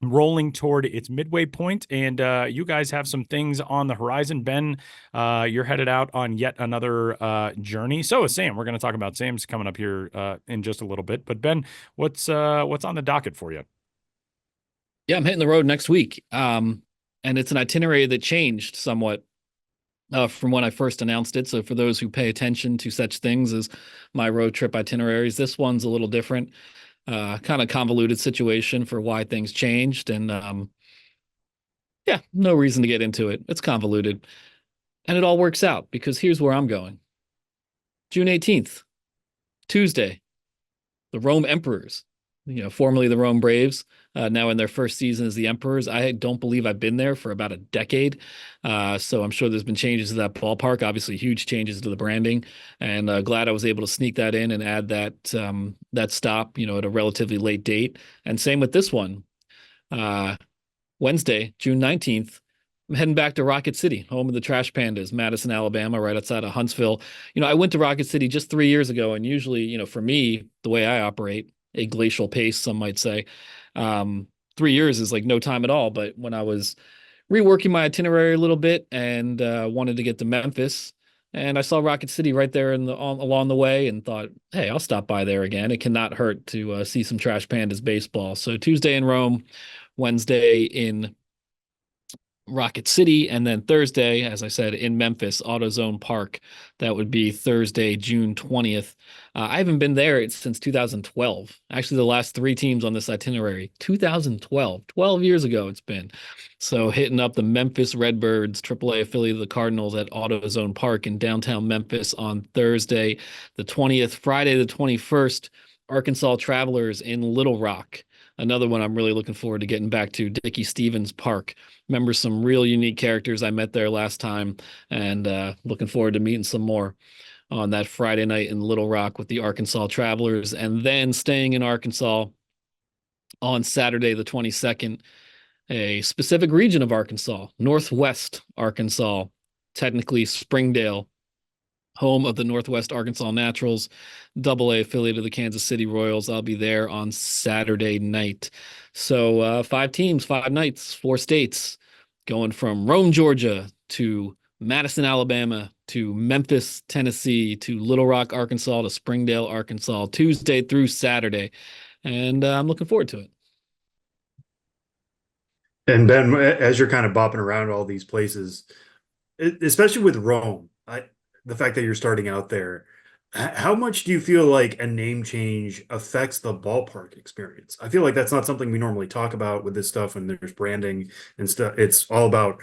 rolling toward its midway point, and you guys have some things on the horizon. Ben, you're headed out on yet another journey. So is Sam. We're going to talk about Sam's coming up here in just a little bit. But Ben, what's on the docket for you? Yeah, I'm hitting the road next week, and it's an itinerary that changed somewhat from when I first announced it. So for those who pay attention to such things as my road trip itineraries, this one's a little different, kind of convoluted situation for why things changed. And yeah, no reason to get into it. It's convoluted. And it all works out because here's where I'm going. June 18th, Tuesday, the Rome Emperors formerly the Rome Braves, now in their first season as the Emperors. I don't believe I've been there for about a decade. So I'm sure there's been changes to that ballpark, obviously huge changes to the branding, and glad I was able to sneak that in and add that stop, at a relatively late date. And same with this one. Wednesday, June 19th, I'm heading back to Rocket City, home of the Trash Pandas, Madison, Alabama, right outside of Huntsville. I went to Rocket City just 3 years ago, and usually, for me, the way I operate, a glacial pace, some might say, 3 years is like no time at all. But when I was reworking my itinerary a little bit and wanted to get to Memphis, and I saw Rocket City right there along the way, and thought, hey, I'll stop by there again. It cannot hurt to see some Trash Pandas baseball. So Tuesday in Rome, Wednesday in Rocket City, and then Thursday, as I said, in Memphis, AutoZone Park. That would be Thursday, June 20th. I haven't been there since 2012. Actually, the last 3 teams on this itinerary, 2012, 12 years ago it's been. So hitting up the Memphis Redbirds, AAA affiliate of the Cardinals, at AutoZone Park in downtown Memphis on Thursday, the 20th. Friday, the 21st, Arkansas Travelers in Little Rock. Another one I'm really looking forward to getting back to, Dickie Stevens Park. Remember some real unique characters I met there last time, and looking forward to meeting some more on that Friday night in Little Rock with the Arkansas Travelers. And then staying in Arkansas on Saturday, the 22nd, a specific region of Arkansas, Northwest Arkansas, technically Springdale, home of the Northwest Arkansas Naturals, AA affiliate of the Kansas City Royals. I'll be there on Saturday night. So 5 teams, 5 nights, 4 states, going from Rome, Georgia to Madison, Alabama to Memphis, Tennessee to Little Rock, Arkansas to Springdale, Arkansas, Tuesday through Saturday. And I'm looking forward to it. And Ben, as you're kind of bopping around all these places, especially with Rome, the fact that you're starting out there, how much do you feel like a name change affects the ballpark experience? I feel like that's not something we normally talk about with this stuff, and there's branding and stuff. It's all about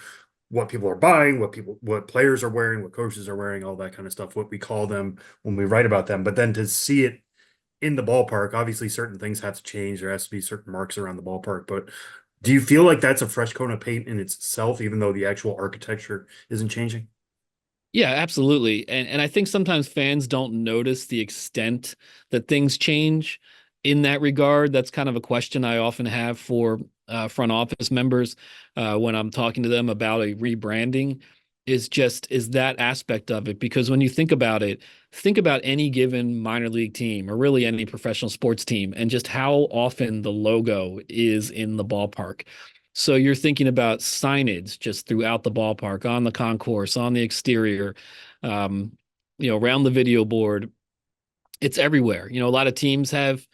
what people are buying, what players are wearing, what coaches are wearing, all that kind of stuff, what we call them when we write about them. But then to see it in the ballpark, obviously certain things have to change. There has to be certain marks around the ballpark. But do you feel like that's a fresh coat of paint in itself, even though the actual architecture isn't changing? Yeah, absolutely. And I think sometimes fans don't notice the extent that things change in that regard. That's kind of a question I often have for front office members when I'm talking to them about a rebranding, is that aspect of it. Because when you think about it, think about any given minor league team or really any professional sports team, and just how often the logo is in the ballpark. So you're thinking about signage just throughout the ballpark, on the concourse, on the exterior, around the video board. It's everywhere. A lot of teams have,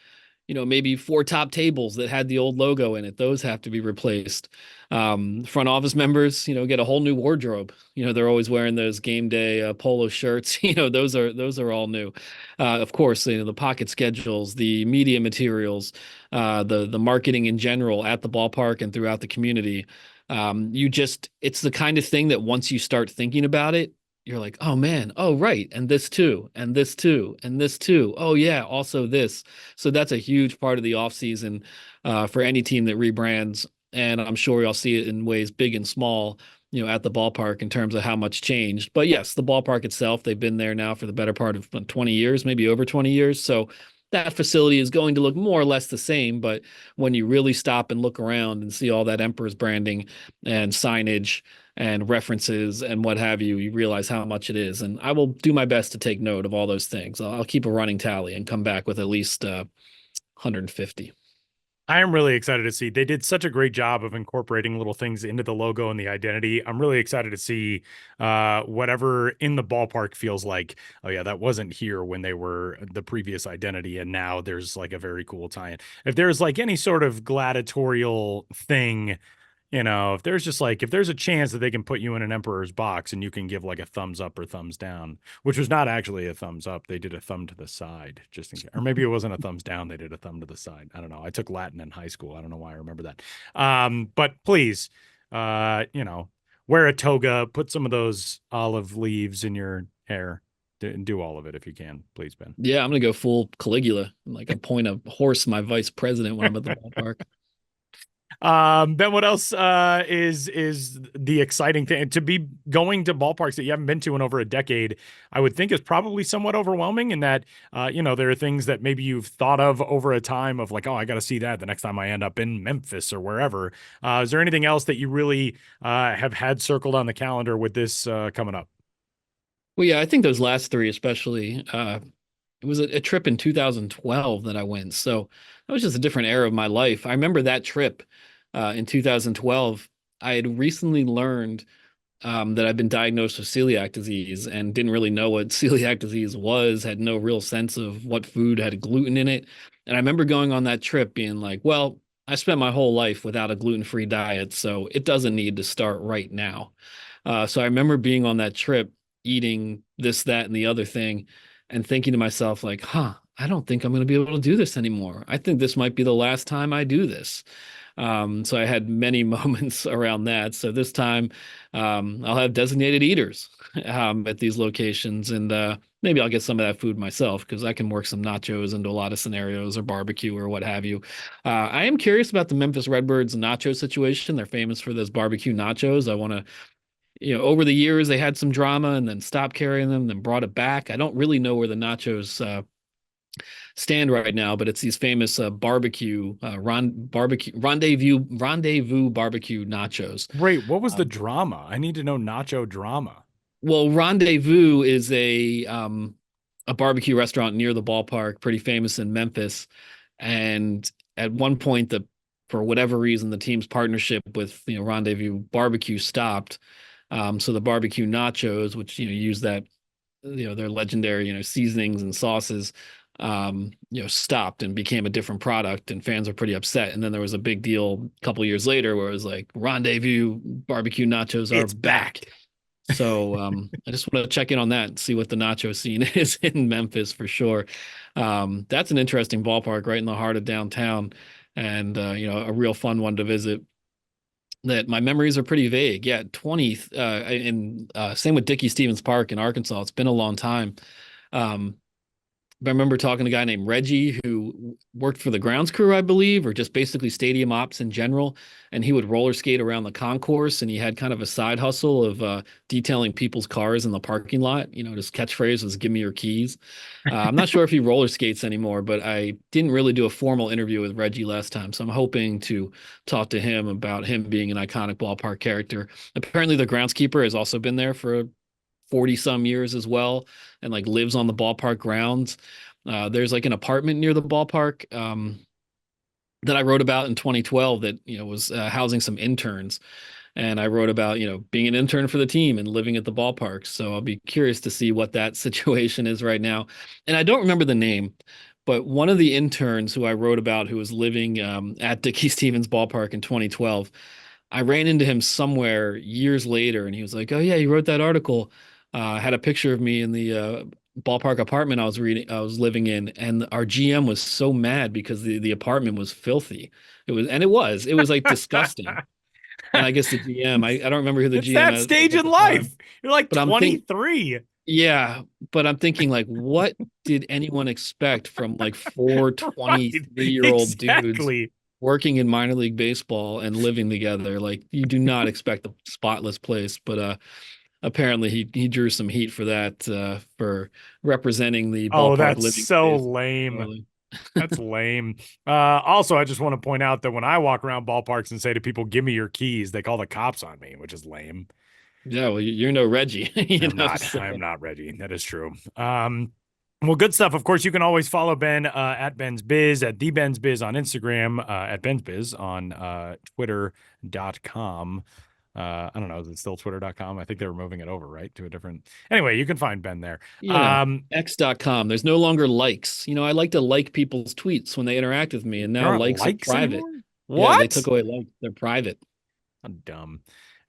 maybe 4 top tables that had the old logo in it. Those have to be replaced. Front office members, get a whole new wardrobe. They're always wearing those game day polo shirts. Those are all new. Of course, the pocket schedules, the media materials, the marketing in general at the ballpark and throughout the community. It's the kind of thing that once you start thinking about it, you're like, oh man, oh right, and this too, and this too, and this too. Oh yeah, also this. So that's a huge part of the offseason for any team that rebrands. And I'm sure you'll see it in ways big and small, at the ballpark in terms of how much changed. But yes, the ballpark itself, they've been there now for the better part of 20 years, maybe over 20 years. So that facility is going to look more or less the same. But when you really stop and look around and see all that Emperor's branding and signage and references and what have you, you realize how much it is. And I will do my best to take note of all those things. I'll keep a running tally and come back with at least 150. I am really excited to see. They did such a great job of incorporating little things into the logo and the identity. I'm really excited to see whatever in the ballpark feels like, oh yeah, that wasn't here when they were the previous identity, and now there's like a very cool tie-in. If there's like any sort of gladiatorial thing, if there's a chance that they can put you in an Emperor's box and you can give like a thumbs up or thumbs down, which was not actually a thumbs up. They did a thumb to the side, just in case. Or maybe it wasn't a thumbs down. They did a thumb to the side. I don't know. I took Latin in high school. I don't know why I remember that. But please, wear a toga, put some of those olive leaves in your hair. Do all of it if you can, please, Ben. Yeah, I'm gonna go full Caligula. Like, appoint a horse my vice president when I'm at the ballpark. Ben, what else is the exciting thing? To be going to ballparks that you haven't been to in over a decade, I would think is probably somewhat overwhelming in that, there are things that maybe you've thought of over a time of like, oh, I got to see that the next time I end up in Memphis or wherever. Is there anything else that you really have had circled on the calendar with this coming up? Well, yeah, I think those last three, especially, it was a trip in 2012 that I went. So that was just a different era of my life. I remember that trip in 2012. I had recently learned that I'd been diagnosed with celiac disease and didn't really know what celiac disease was, had no real sense of what food had gluten in it. And I remember going on that trip being like, well, I spent my whole life without a gluten-free diet, so it doesn't need to start right now. So I remember being on that trip, eating this, that, and the other thing, and thinking to myself, like, I don't think I'm going to be able to do this anymore. I think this might be the last time I do this. So I had many moments around that. So this time I'll have designated eaters at these locations, and maybe I'll get some of that food myself because I can work some nachos into a lot of scenarios, or barbecue or what have you. I am curious about the Memphis Redbirds nacho situation. They're famous for those barbecue nachos. I want to, over the years, they had some drama and then stopped carrying them, then brought it back. I don't really know where the nachos stand right now, but it's these famous rendezvous barbecue nachos. Wait, what was the drama? I need to know nacho drama. Well, Rendezvous is a barbecue restaurant near the ballpark, pretty famous in Memphis. And at one point, for whatever reason, the team's partnership with Rendezvous Barbecue stopped. So the barbecue nachos, which use that their legendary seasonings and sauces, stopped and became a different product, and fans were pretty upset. And then there was a big deal a couple years later where it was like, Rendezvous Barbecue nachos are back. So I just want to check in on that and see what the nacho scene is in Memphis for sure. That's an interesting ballpark right in the heart of downtown, and a real fun one to visit. That my memories are pretty vague. Yeah, same with Dickey Stevens Park in Arkansas. It's been a long time. But I remember talking to a guy named Reggie who worked for the grounds crew, I believe, or just basically stadium ops in general. And he would roller skate around the concourse, and he had kind of a side hustle of detailing people's cars in the parking lot. His catchphrase was "Give me your keys." I'm not sure if he roller skates anymore, but I didn't really do a formal interview with Reggie last time. So I'm hoping to talk to him about him being an iconic ballpark character. Apparently the groundskeeper has also been there for 40 some years as well, and lives on the ballpark grounds. There's an apartment near the ballpark that I wrote about in 2012 that was housing some interns, and I wrote about being an intern for the team and living at the ballpark. So I'll be curious to see what that situation is right now. And I don't remember the name, but one of the interns who I wrote about, who was living at Dickey Stevens Ballpark in 2012, I ran into him somewhere years later, and he was like, "Oh yeah, you wrote that article." Had a picture of me in the ballpark apartment I was living in, and our GM was so mad because the apartment was filthy. It was like disgusting. And I guess the GM, I don't remember who the GM that is. Stage in life. You're like 23. Yeah, but I'm thinking, what did anyone expect from four 23-year-old dudes working in minor league baseball and living together? You do not expect a spotless place, but apparently he drew some heat for that, for representing the ballpark. Oh, that's living so space. lame. That's lame. Also, I just want to point out that when I walk around ballparks and say to people, "Give me your keys," they call the cops on me, which is lame. Yeah, well, you're no Reggie. I'm not Reggie. That is true. Well, good stuff. Of course, you can always follow Ben at Ben's Biz, at the Ben's Biz on Instagram, at Ben's Biz on Twitter.com. I don't know. Is it still twitter.com? I think they were moving it over, right? To a different. Anyway, you can find Ben there. Yeah. X.com. There's no longer likes. I like to like people's tweets when they interact with me, and now likes are private. Anymore? What? Yeah, they took away likes. They're private. I'm dumb.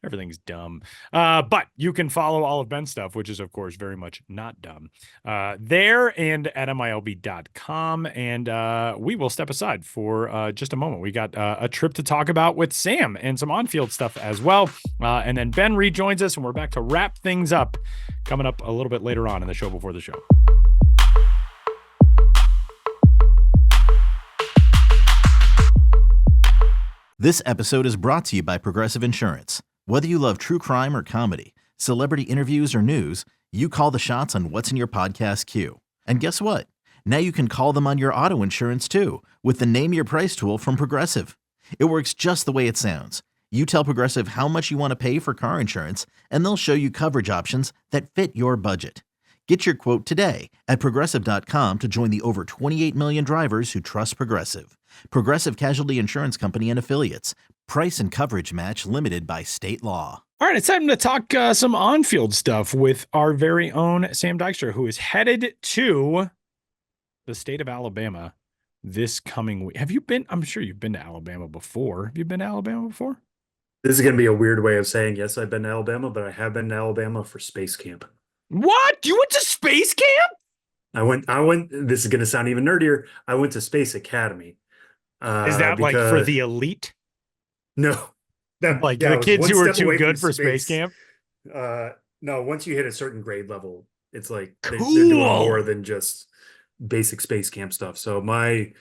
Everything's dumb. But you can follow all of Ben's stuff, which is, of course, very much not dumb, there and at MILB.com. And we will step aside for just a moment. We got a trip to talk about with Sam and some on-field stuff as well. And then Ben rejoins us, and we're back to wrap things up coming up a little bit later on in the show before the show. This episode is brought to you by Progressive Insurance. Whether you love true crime or comedy, celebrity interviews or news, you call the shots on what's in your podcast queue. And guess what? Now you can call them on your auto insurance too with the Name Your Price tool from Progressive. It works just the way it sounds. You tell Progressive how much you want to pay for car insurance, and they'll show you coverage options that fit your budget. Get your quote today at Progressive.com to join the over 28 million drivers who trust Progressive. Progressive Casualty Insurance Company and Affiliates. Price and coverage match limited by state law. All right, it's time to talk some on-field stuff with our very own Sam Dykstra, who is headed to the state of Alabama this coming week. Have you been? I'm sure you've been to Alabama before. Have you been to Alabama before? This is going to be a weird way of saying yes, I've been to Alabama, but I have been to Alabama for space camp. What? You went to space camp? I went, this is going to sound even nerdier. I went to Space Academy. Is that like for the elite? No. Like the kids who are too good for space camp? No, once you hit a certain grade level, it's like they're doing more than just basic space camp stuff. So my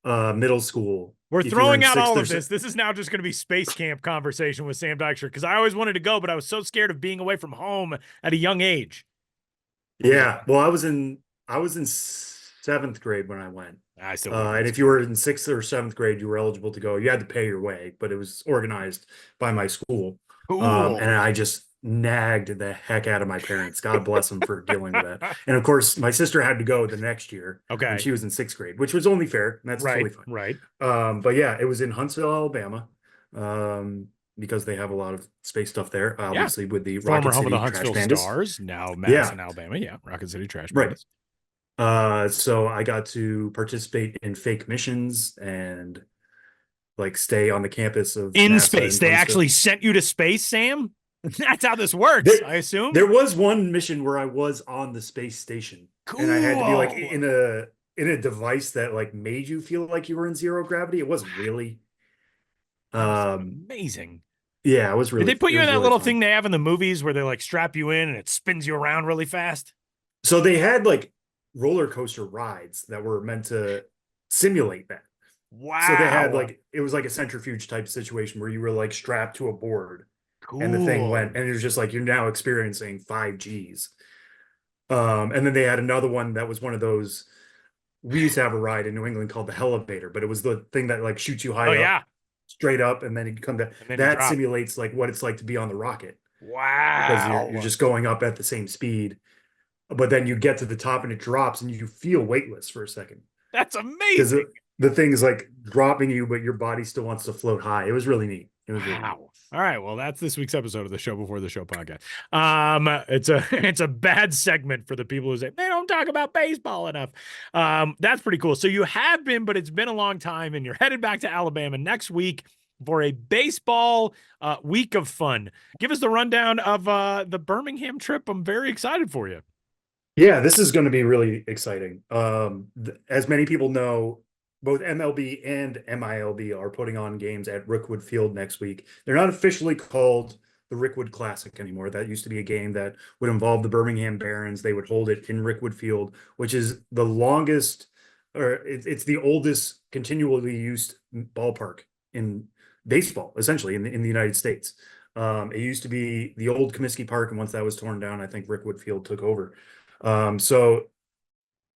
middle school. We're throwing out all of this. This is now just going to be space camp conversation with Sam Dykstra, because I always wanted to go, but I was so scared of being away from home at a young age. Yeah. Well, I was in 7th grade when I went. I still and if you were in 6th or 7th grade, you were eligible to go. You had to pay your way, but it was organized by my school. Cool. And I just nagged the heck out of my parents. God bless them for dealing with that. And of course, my sister had to go the next year. Okay. And she was in 6th grade, which was only fair. And that's totally fine. Right. But yeah, it was in Huntsville, Alabama. Because they have a lot of space stuff there, obviously, with the former Rocket home City of the Huntsville Trash Pandas. Stars, now Madison, Alabama. Yeah, Rocket City Trash Pandas. Right. So I got to participate in fake missions and like stay on the campus of in NASA space. They actually sent you to space, Sam? That's how this works, I assume. There was one mission where I was on the space station. Cool. And I had to be like in a device that like made you feel like you were in zero gravity. It wasn't really. Amazing. Yeah, it was really. Did they put you in that really little fun. thing they have in the movies where they like strap you in and it spins you around really fast? So they had like roller coaster rides that were meant to simulate that. Wow. So they had like, it was like a centrifuge type situation where you were like strapped to a board. Cool. And the thing went, and it was just like, you're now experiencing 5Gs. And then they had another one that was one of those, we used to have a ride in New England called the Elevator, but it was the thing that like shoots you high up, straight up, and then you come to, that simulates like what it's like to be on the rocket. Wow. Because you're just going up at the same speed. But then you get to the top and it drops and you feel weightless for a second. That's amazing. Because the thing is like dropping you, but your body still wants to float high. It was really neat. It was really neat. All right. Well, that's this week's episode of the Show Before the Show podcast. It's a bad segment for the people who say they don't talk about baseball enough. That's pretty cool. So you have been, but it's been a long time, and you're headed back to Alabama next week for a baseball week of fun. Give us the rundown of the Birmingham trip. I'm very excited for you. Yeah, this is going to be really exciting. As many people know, both MLB and MiLB are putting on games at Rickwood Field next week. They're not officially called the Rickwood Classic anymore. That used to be a game that would involve the Birmingham Barons. They would hold it in Rickwood Field, which is the longest, or it's the oldest continually used ballpark in baseball, essentially in the United States. It used to be the old Comiskey Park, and once that was torn down, I think Rickwood Field took over. So,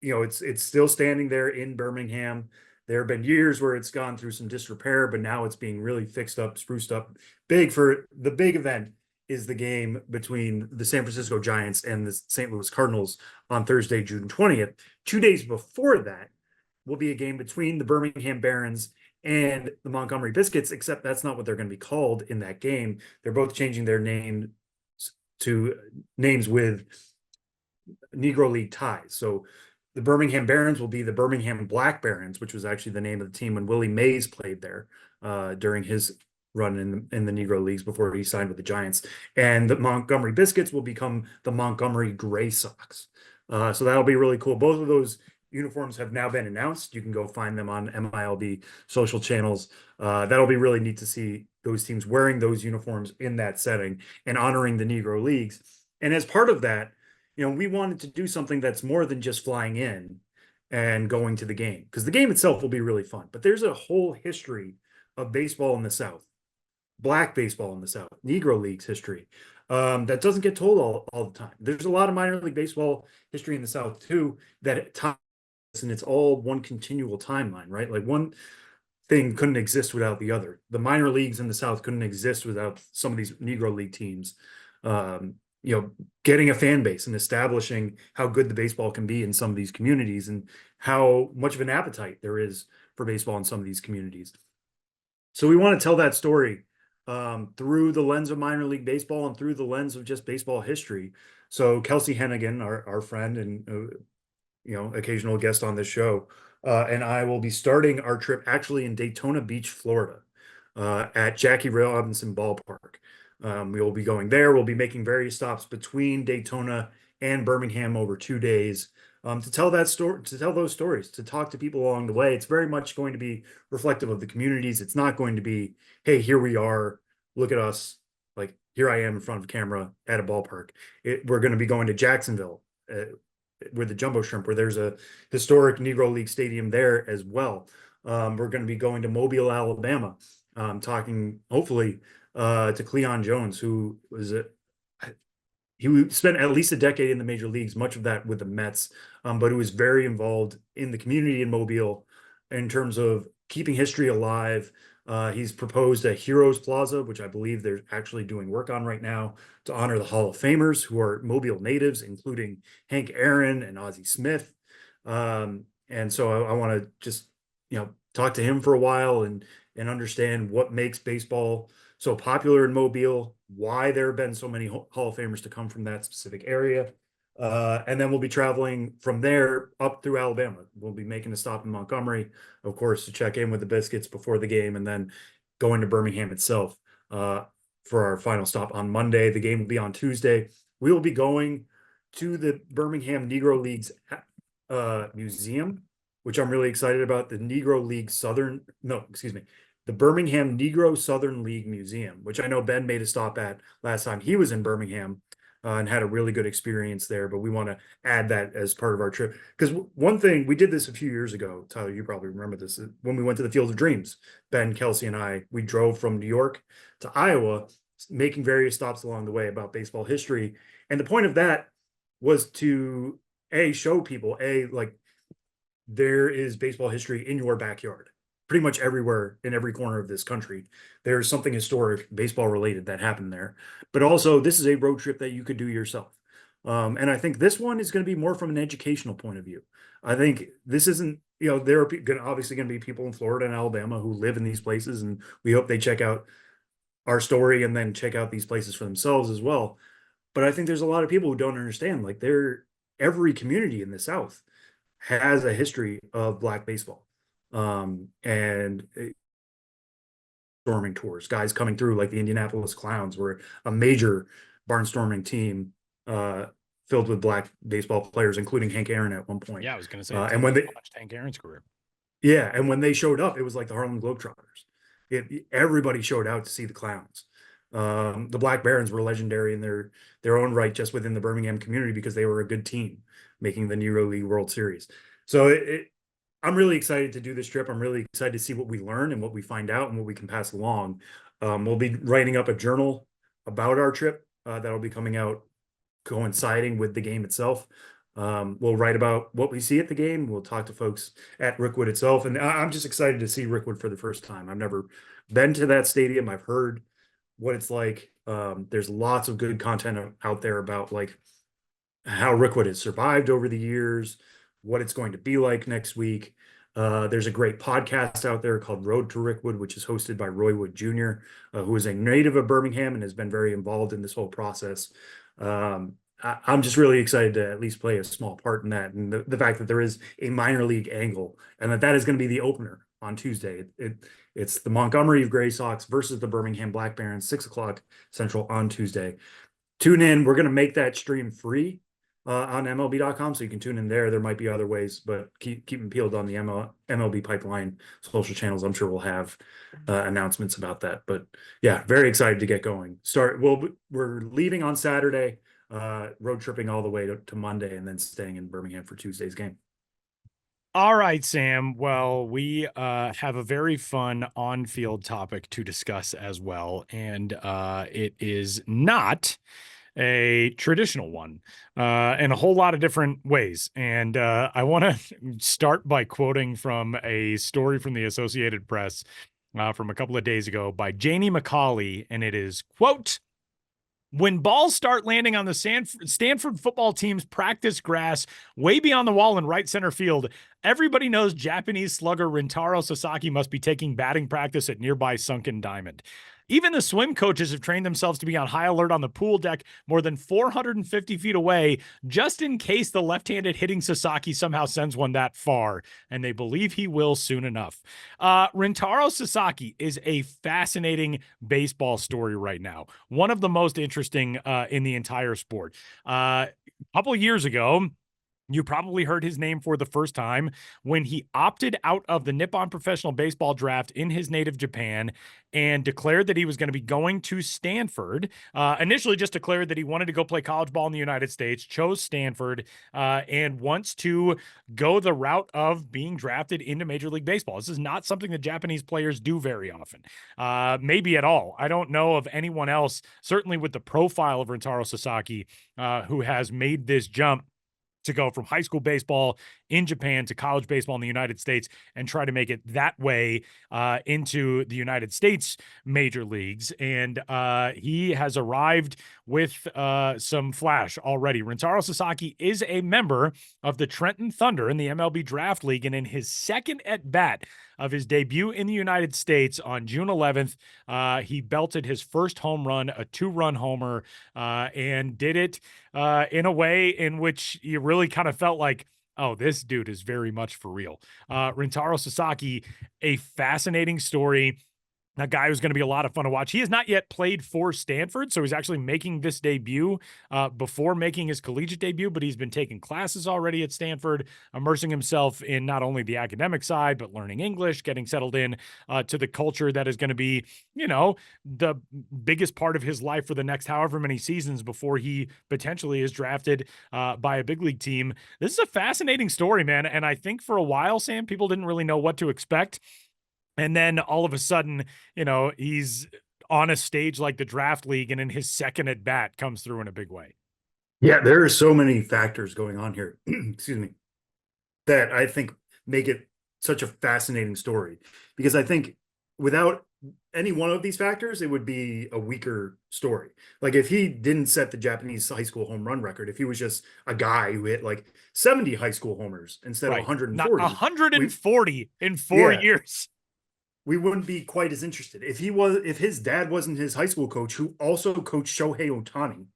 you know, it's still standing there in Birmingham. There have been years where it's gone through some disrepair, but now it's being really fixed up, spruced up. The big event is the game between the San Francisco Giants and the St. Louis Cardinals on Thursday, June 20th. 2 days before that will be a game between the Birmingham Barons and the Montgomery Biscuits, except that's not what they're going to be called in that game. They're both changing their name to names with Negro League ties. So the Birmingham Barons will be the Birmingham Black Barons, which was actually the name of the team when Willie Mays played there during his run in the Negro Leagues before he signed with the Giants. And the Montgomery Biscuits will become the Montgomery Gray Sox. So that'll be really cool. Both of those uniforms have now been announced. You can go find them on MILB social channels. That'll be really neat to see those teams wearing those uniforms in that setting and honoring the Negro Leagues. And as part of that, we wanted to do something that's more than just flying in and going to the game, because the game itself will be really fun. But there's a whole history of baseball in the South, Black baseball in the South, Negro Leagues history, that doesn't get told all the time. There's a lot of minor league baseball history in the South too, that ties, and it's all one continual timeline, right? Like one thing couldn't exist without the other. The minor leagues in the South couldn't exist without some of these Negro League teams, getting a fan base and establishing how good the baseball can be in some of these communities and how much of an appetite there is for baseball in some of these communities. So we want to tell that story through the lens of minor league baseball and through the lens of just baseball history. So Kelsey Hennigan, our friend and occasional guest on this show, and I will be starting our trip actually in Daytona Beach, Florida, at Jackie Robinson Ballpark. We will be going there. We'll be making various stops between Daytona and Birmingham over 2 days to tell that story, to tell those stories, to talk to people along the way. It's very much going to be reflective of the communities. It's not going to be, hey, here we are, look at us, like here I am in front of camera at a ballpark. We're going to be going to Jacksonville, where the Jumbo Shrimp, where there's a historic Negro League stadium there as well. We're going to be going to Mobile, Alabama, talking hopefully to Cleon Jones, who was he spent at least a decade in the major leagues, much of that with the Mets, but who was very involved in the community in Mobile in terms of keeping history alive. He's proposed a Heroes Plaza, which I believe they're actually doing work on right now to honor the Hall of Famers who are Mobile natives, including Hank Aaron and Ozzie Smith. And so I want to just, talk to him for a while and understand what makes baseball so popular in Mobile, why there have been so many Hall of Famers to come from that specific area. And then we'll be traveling from there up through Alabama. We'll be making a stop in Montgomery, of course, to check in with the Biscuits before the game, and then going to Birmingham itself for our final stop on Monday. The game will be on Tuesday. We will be going to the Birmingham Negro Leagues Museum, which I'm really excited about. The Birmingham Negro Southern League Museum, which I know Ben made a stop at last time he was in Birmingham and had a really good experience there. But we want to add that as part of our trip. Because one thing, we did this a few years ago, Tyler, you probably remember this, when we went to the Field of Dreams. Ben, Kelsey, and I, we drove from New York to Iowa, making various stops along the way about baseball history. And the point of that was to, show people, like, there is baseball history in your backyard. Pretty much everywhere in every corner of this country, there's something historic, baseball related, that happened there. But also, this is a road trip that you could do yourself. And I think this one is going to be more from an educational point of view. I think this isn't, there are obviously going to be people in Florida and Alabama who live in these places, and we hope they check out our story and then check out these places for themselves as well. But I think there's a lot of people who don't understand, like, every community in the South has a history of Black baseball. And storming tours, guys coming through, like the Indianapolis Clowns were a major barnstorming team filled with Black baseball players, including Hank Aaron at one point. Yeah, I was going to say, and when they watched Hank Aaron's career. Yeah, and when they showed up, it was like the Harlem Globetrotters. Everybody showed out to see the Clowns. The Black Barons were legendary in their own right, just within the Birmingham community, because they were a good team making the Negro League World Series. So I'm really excited to do this trip. I'm really excited to see what we learn and what we find out and what we can pass along. We'll be writing up a journal about our trip that'll be coming out coinciding with the game itself. We'll write about what we see at the game. We'll talk to folks at Rickwood itself. And I'm just excited to see Rickwood for the first time. I've never been to that stadium. I've heard what it's like. There's lots of good content out there about, like, how Rickwood has survived over the years, what it's going to be like next week. There's a great podcast out there called Road to Rickwood, which is hosted by Roy Wood Jr., who is a native of Birmingham and has been very involved in this whole process. I'm just really excited to at least play a small part in that. And the fact that there is a minor league angle, and that is going to be the opener on Tuesday. It's the Montgomery Gray Sox versus the Birmingham Black Barons, 6:00 Central on Tuesday. Tune in. We're going to make that stream free on MLB.com, so you can tune in there. There might be other ways, but keep them peeled on the MLB Pipeline social channels. I'm sure we'll have announcements about that. But yeah, very excited to get going. We're leaving on Saturday, road tripping all the way to Monday, and then staying in Birmingham for Tuesday's game. All right, Sam. Well, we have a very fun on-field topic to discuss as well, and it is not a traditional one in a whole lot of different ways. And I want to start by quoting from a story from the Associated Press from a couple of days ago by Janie McCauley, and it is, quote, "When balls start landing on the Stanford football team's practice grass way beyond the wall in right center field, everybody knows Japanese slugger Rintaro Sasaki must be taking batting practice at nearby Sunken Diamond. Even the swim coaches have trained themselves to be on high alert on the pool deck more than 450 feet away, just in case the left-handed hitting Sasaki somehow sends one that far, and they believe he will soon enough." Rintaro Sasaki is a fascinating baseball story right now. One of the most interesting in the entire sport. A couple of years ago, you probably heard his name for the first time when he opted out of the Nippon Professional Baseball draft in his native Japan and declared that he was going to be going to Stanford. Initially just declared that he wanted to go play college ball in the United States, chose Stanford, and wants to go the route of being drafted into Major League Baseball. This is not something that Japanese players do very often, maybe at all. I don't know of anyone else, certainly with the profile of Rintaro Sasaki, who has made this jump to go from high school baseball in Japan to college baseball in the United States and try to make it that way into the United States major leagues. And he has arrived with some flash already. Rintaro Sasaki is a member of the Trenton Thunder in the MLB Draft League, and in his second at-bat of his debut in the United States on June 11th, he belted his first home run, a 2-run homer, and did it in a way in which you really kind of felt like, oh, this dude is very much for real. Rintaro Sasaki, a fascinating story. A guy who's going to be a lot of fun to watch. He has not yet played for Stanford, so he's actually making this debut before making his collegiate debut, but he's been taking classes already at Stanford, immersing himself in not only the academic side, but learning English, getting settled in to the culture that is going to be, you know, the biggest part of his life for the next however many seasons before he potentially is drafted by a big league team. This is a fascinating story, man, and I think for a while, Sam, people didn't really know what to expect. And then all of a sudden, you know, he's on a stage like the Draft League, and in his second at bat comes through in a big way. Yeah, there are so many factors going on here, excuse me, that I think make it such a fascinating story. Because I think without any one of these factors, it would be a weaker story. Like if he didn't set the Japanese high school home run record, if he was just a guy who hit like 70 high school homers instead of 140. Not 140 in 4 years. We wouldn't be quite as interested if his dad wasn't his high school coach, who also coached Shohei Ohtani.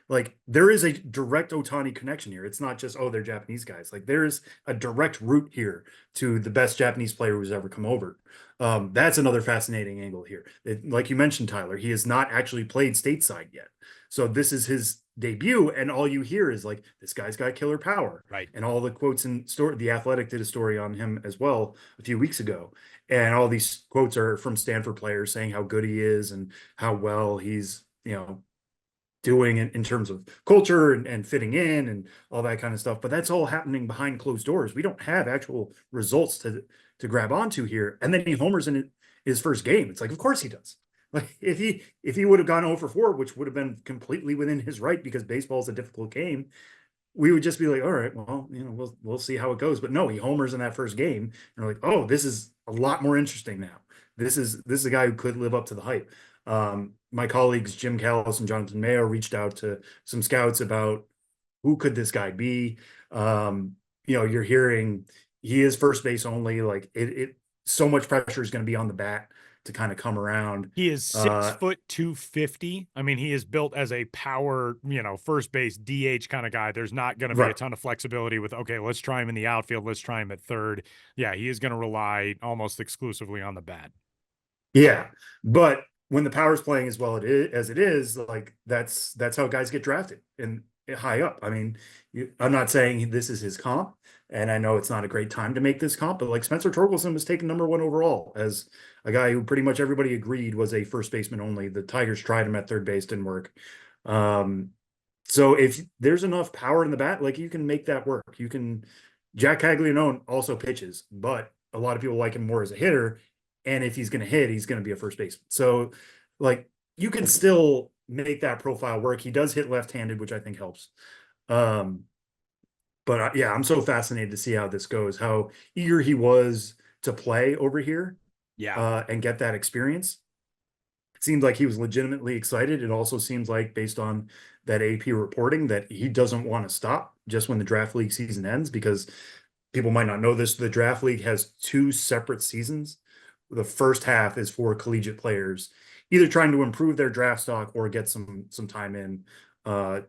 Like there is a direct Ohtani connection here. It's not just, oh, they're Japanese guys. Like there's a direct route here to the best Japanese player who's ever come over. That's another fascinating angle here. Like you mentioned, Tyler, he has not actually played stateside yet. So this is his debut, and all you hear is like, this guy's got killer power. Right. And all the quotes in story, The Athletic did a story on him as well a few weeks ago. And all these quotes are from Stanford players saying how good he is and how well he's, you know, doing in terms of culture and fitting in and all that kind of stuff. But that's all happening behind closed doors. We don't have actual results to grab onto here. And then he homers in his first game. It's like, of course he does. Like if he would have gone 0 for 4, which would have been completely within his right because baseball is a difficult game, we would just be like, all right, well, you know, we'll see how it goes. But no, he homers in that first game, and we're like, oh, this is a lot more interesting now. This is a guy who could live up to the hype. My colleagues Jim Callis and Jonathan Mayo reached out to some scouts about who could this guy be. You know, you're hearing he is first base only. Like it so much pressure is going to be on the bat to kind of come around. He is 6'250". I mean, he is built as a power, first base DH kind of guy. There's not going to be a ton of flexibility with, okay, let's try him in the outfield. Let's try him at third. Yeah, he is going to rely almost exclusively on the bat. Yeah, but when the power's playing as well as it is, like that's how guys get drafted and high up. I mean, I'm not saying this is his comp, and I know it's not a great time to make this comp, but like Spencer Torkelson was taken #1 overall as a guy who pretty much everybody agreed was a first baseman only. The Tigers tried him at third base, didn't work. So if there's enough power in the bat, like you can make that work. Jack Caglianone also pitches, but a lot of people like him more as a hitter. And if he's going to hit, he's going to be a first baseman. So like you can still make that profile work. He does hit left-handed, which I think helps. But yeah, I'm so fascinated to see how this goes, how eager he was to play over here. Yeah. And get that experience. It seemed like he was legitimately excited. It also seems like, based on that AP reporting, that he doesn't want to stop just when the draft league season ends, because people might not know this. The draft league has 2 separate seasons. The first half is for collegiate players, either trying to improve their draft stock or get some time in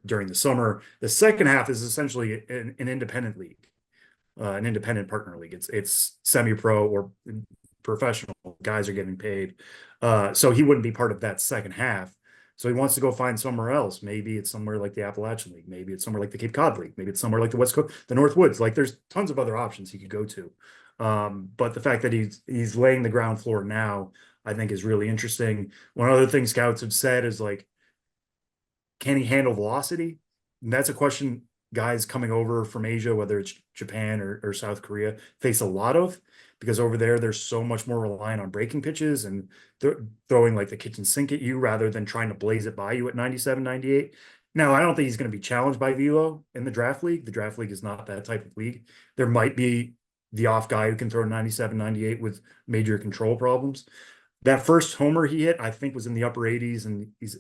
during the summer. The second half is essentially an independent league, an independent partner league. It's semi-pro or professional. Guys are getting paid. So he wouldn't be part of that second half. So he wants to go find somewhere else. Maybe it's somewhere like the Appalachian League. Maybe it's somewhere like the Cape Cod League. Maybe it's somewhere like the West Coast, the North Woods. Like there's tons of other options he could go to. But the fact that he's laying the ground floor now, I think is really interesting. One other thing scouts have said is like, can he handle velocity? And that's a question guys coming over from Asia, whether it's Japan or South Korea, face a lot of, because over there, there's so much more reliant on breaking pitches and throwing like the kitchen sink at you rather than trying to blaze it by you at 97, 98. Now, I don't think he's going to be challenged by velo in the draft league. The draft league is not that type of league. There might be the off guy who can throw 97, 98 with major control problems. That first homer he hit, I think, was in the upper 80s, and he's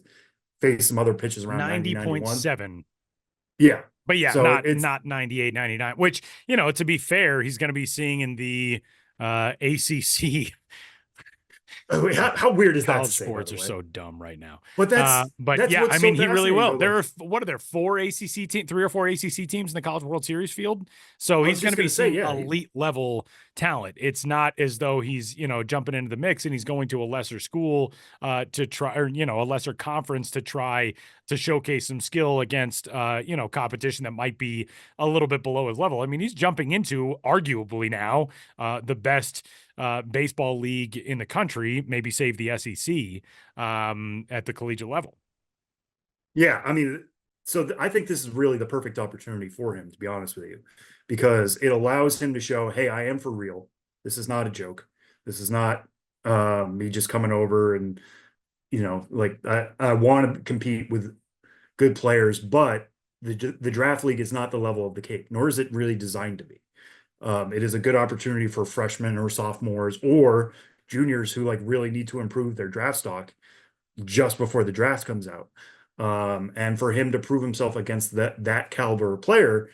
faced some other pitches around 90.7. Yeah. But yeah, So not 98, 99, which, to be fair, he's going to be seeing in the ACC. How weird is that? College sports are so dumb right now. But that's yeah, I mean, he really will. There Like, are, what are there, 3 or 4 ACC teams in the College World Series field? So he's going to be seeing elite level talent. It's not as though he's, jumping into the mix and he's going to a lesser school to try, or, a lesser conference to try to showcase some skill against, competition that might be a little bit below his level. I mean, he's jumping into arguably now the best baseball league in the country, maybe save the SEC at the collegiate level. Yeah, I mean, so I think this is really the perfect opportunity for him, to be honest with you, because it allows him to show, hey, I am for real. This is not a joke. This is not me just coming over and, like I want to compete with good players, but the draft league is not the level of the Cape, nor is it really designed to be. It is a good opportunity for freshmen or sophomores or juniors who like really need to improve their draft stock just before the draft comes out. And for him to prove himself against that caliber player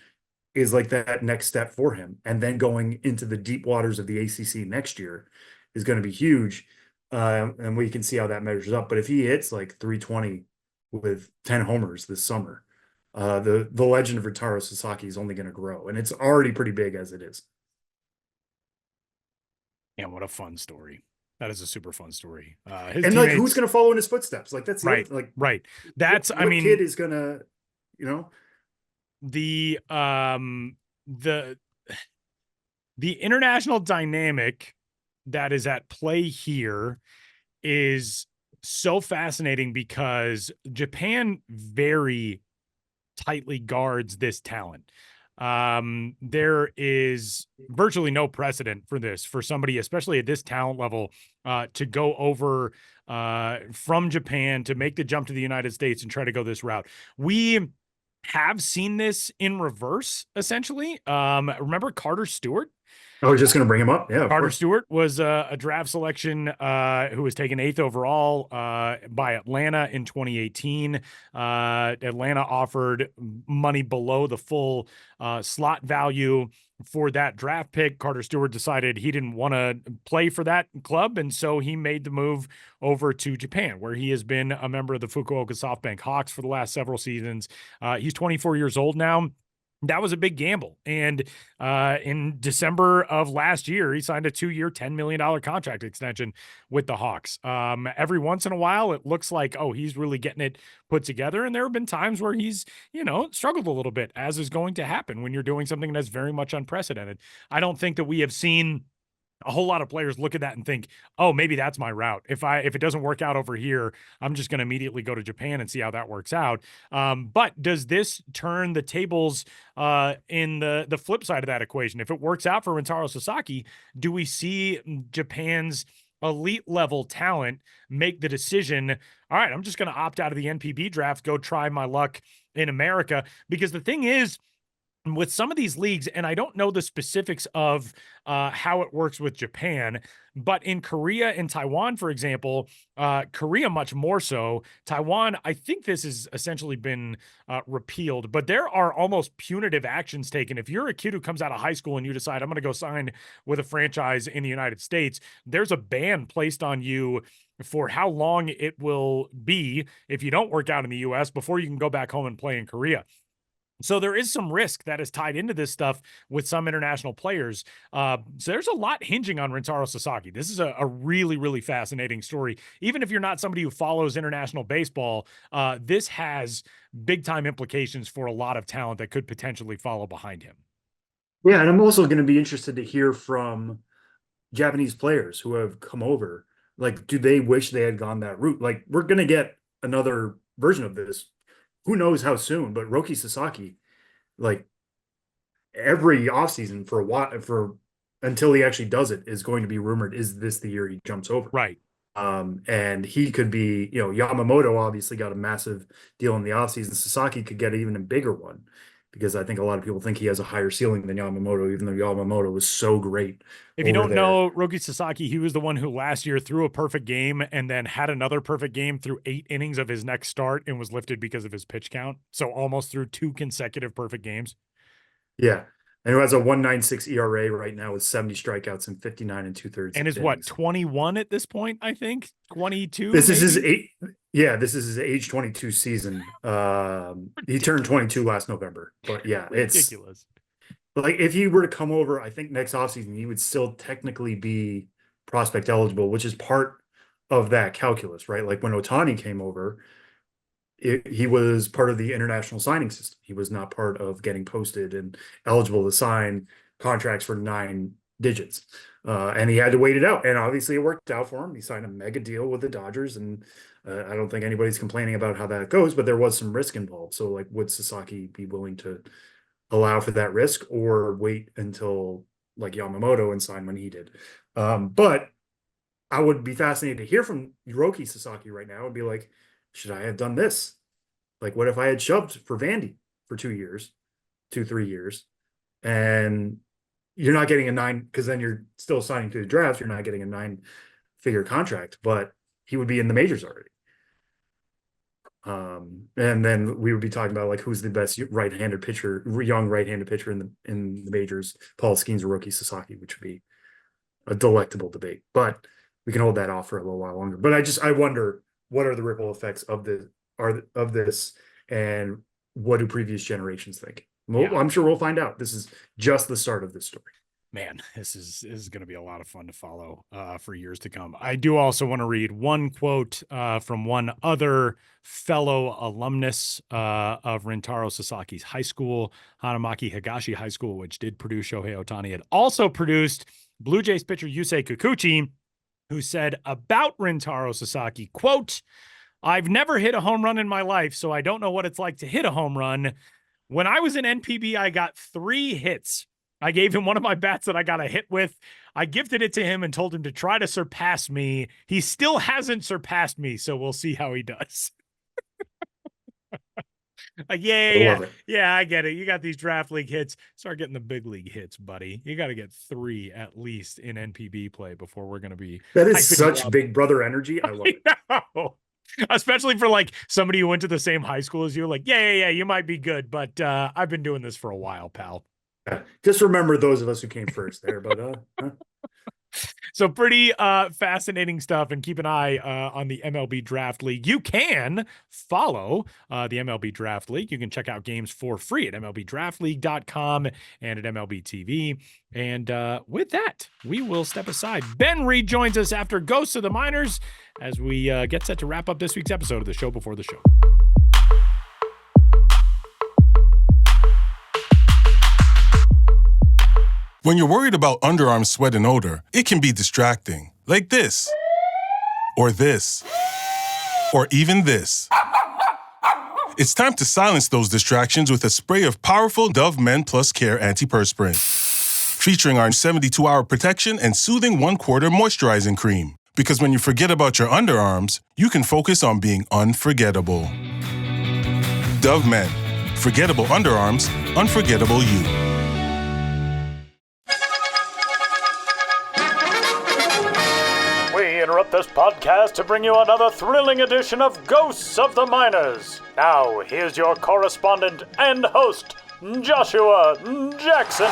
is like that next step for him. And then going into the deep waters of the ACC next year is going to be huge. And we can see how that measures up. But if he hits like 320 with 10 homers this summer, the legend of Rintaro Sasaki is only going to grow, and it's already pretty big as it is. Yeah, what a fun story. That is a super fun story. And like, who's going to follow in his footsteps? Like that's right. Like right. That's what kid is going to, the international dynamic that is at play here is so fascinating because Japan very tightly guards this talent. There is virtually no precedent for this, for somebody, especially at this talent level, to go over from Japan to make the jump to the United States and try to go this route. We have seen this in reverse, essentially. Remember Carter Stewart? I was just going to bring him up. Yeah, Carter Stewart was a draft selection who was taken 8th overall by Atlanta in 2018. Atlanta offered money below the full slot value. for that draft pick. Carter Stewart decided he didn't want to play for that club, and so he made the move over to Japan, where he has been a member of the Fukuoka SoftBank Hawks for the last several seasons. He's 24 years old now. That was a big gamble. And in December of last year, he signed a 2-year, $10 million contract extension with the Hawks. Every once in a while, it looks like, oh, he's really getting it put together. And there have been times where he's, struggled a little bit, as is going to happen when you're doing something that's very much unprecedented. I don't think that we have seen a whole lot of players look at that and think, oh, maybe that's my route. If it doesn't work out over here, I'm just going to immediately go to Japan and see how that works out. But does this turn the tables in the flip side of that equation? If it works out for Rintaro Sasaki, do we see Japan's elite level talent make the decision, all right, I'm just going to opt out of the NPB draft, go try my luck in America? Because the thing is, with some of these leagues, and I don't know the specifics of how it works with Japan, but in Korea and Taiwan, for example, Korea much more so. Taiwan, I think this has essentially been repealed, but there are almost punitive actions taken. If you're a kid who comes out of high school and you decide, I'm going to go sign with a franchise in the United States, there's a ban placed on you for how long it will be if you don't work out in the U.S. before you can go back home and play in Korea. So there is some risk that is tied into this stuff with some international players. So there's a lot hinging on Rintaro Sasaki. This is a really, really fascinating story. Even if you're not somebody who follows international baseball, this has big-time implications for a lot of talent that could potentially follow behind him. Yeah, and I'm also going to be interested to hear from Japanese players who have come over. Like, do they wish they had gone that route? Like, we're going to get another version of this. Who knows how soon, but Roki Sasaki, like every offseason for a while, until he actually does it, is going to be rumored, is this the year he jumps over? Right. And he could be, Yamamoto obviously got a massive deal in the offseason. Sasaki could get even a bigger one, because I think a lot of people think he has a higher ceiling than Yamamoto, even though Yamamoto was so great. If you don't know Roki Sasaki, he was the one who last year threw a perfect game and then had another perfect game through 8 innings of his next start and was lifted because of his pitch count. So almost through 2 consecutive perfect games. Yeah. And who has a 1.96 ERA right now with 70 strikeouts and 59 2/3. And is what, 21 at this point, I think? 22? This is his this is his age 22 season. He turned 22 last November. But yeah, it's ridiculous. Like, if he were to come over, I think next offseason, he would still technically be prospect eligible, which is part of that calculus, right? Like when Ohtani came over, he was part of the international signing system. He was not part of getting posted and eligible to sign contracts for 9 digits. And he had to wait it out. And obviously it worked out for him. He signed a mega deal with the Dodgers. And I don't think anybody's complaining about how that goes, but there was some risk involved. So, like, would Sasaki be willing to allow for that risk or wait until like Yamamoto and sign when he did? But I would be fascinated to hear from Roki Sasaki right now and be like, should I have done this? Like, what if I had shoved for Vandy for 3 years, and you're not getting a 9, because then you're still signing to the draft. You're not getting a 9-figure contract, but he would be in the majors already. And then we would be talking about, like, who's the best young right-handed pitcher in the majors, Paul Skeens or Roki Sasaki, which would be a delectable debate. But we can hold that off for a little while longer. But I wonder, what are the ripple effects of this, and what do previous generations think? Well, I'm sure we'll find out. This is just the start of this story. Man, this is going to be a lot of fun to follow for years to come. I do also want to read one quote from one other fellow alumnus of Rintaro Sasaki's high school, Hanamaki Higashi High School, which did produce Shohei Ohtani. It also produced Blue Jays pitcher Yusei Kikuchi, who said about Rintaro Sasaki, quote, "I've never hit a home run in my life, so I don't know what it's like to hit a home run. When I was in NPB, I got 3 hits. I gave him one of my bats that I got a hit with. I gifted it to him and told him to try to surpass me. He still hasn't surpassed me, so we'll see how he does." Like, yeah, I get it. You got these draft league hits. Start getting the big league hits, buddy. You got to get 3 at least in NPB play before we're going to be. That is such big brother energy. I love it. Know. Especially for like somebody who went to the same high school as you. Like, yeah, you might be good, but I've been doing this for a while, pal. Just remember those of us who came first there, but So pretty fascinating stuff, and keep an eye on the MLB Draft League. You can follow the MLB Draft League. You can check out games for free at MLBDraftLeague.com and at MLB TV. And with that, we will step aside. Ben Reed joins us after Ghosts of the Minors as we get set to wrap up this week's episode of the Show Before the Show. When you're worried about underarm sweat and odor, it can be distracting. Like this. Or this. Or even this. It's time to silence those distractions with a spray of powerful Dove Men Plus Care Antiperspirant. Featuring our 72-hour protection and soothing 1/4 moisturizing cream. Because when you forget about your underarms, you can focus on being unforgettable. Dove Men. Forgettable underarms, unforgettable you. We interrupt this podcast to bring you another thrilling edition of Ghosts of the Minors. Now, here's your correspondent and host, Joshua Jackson.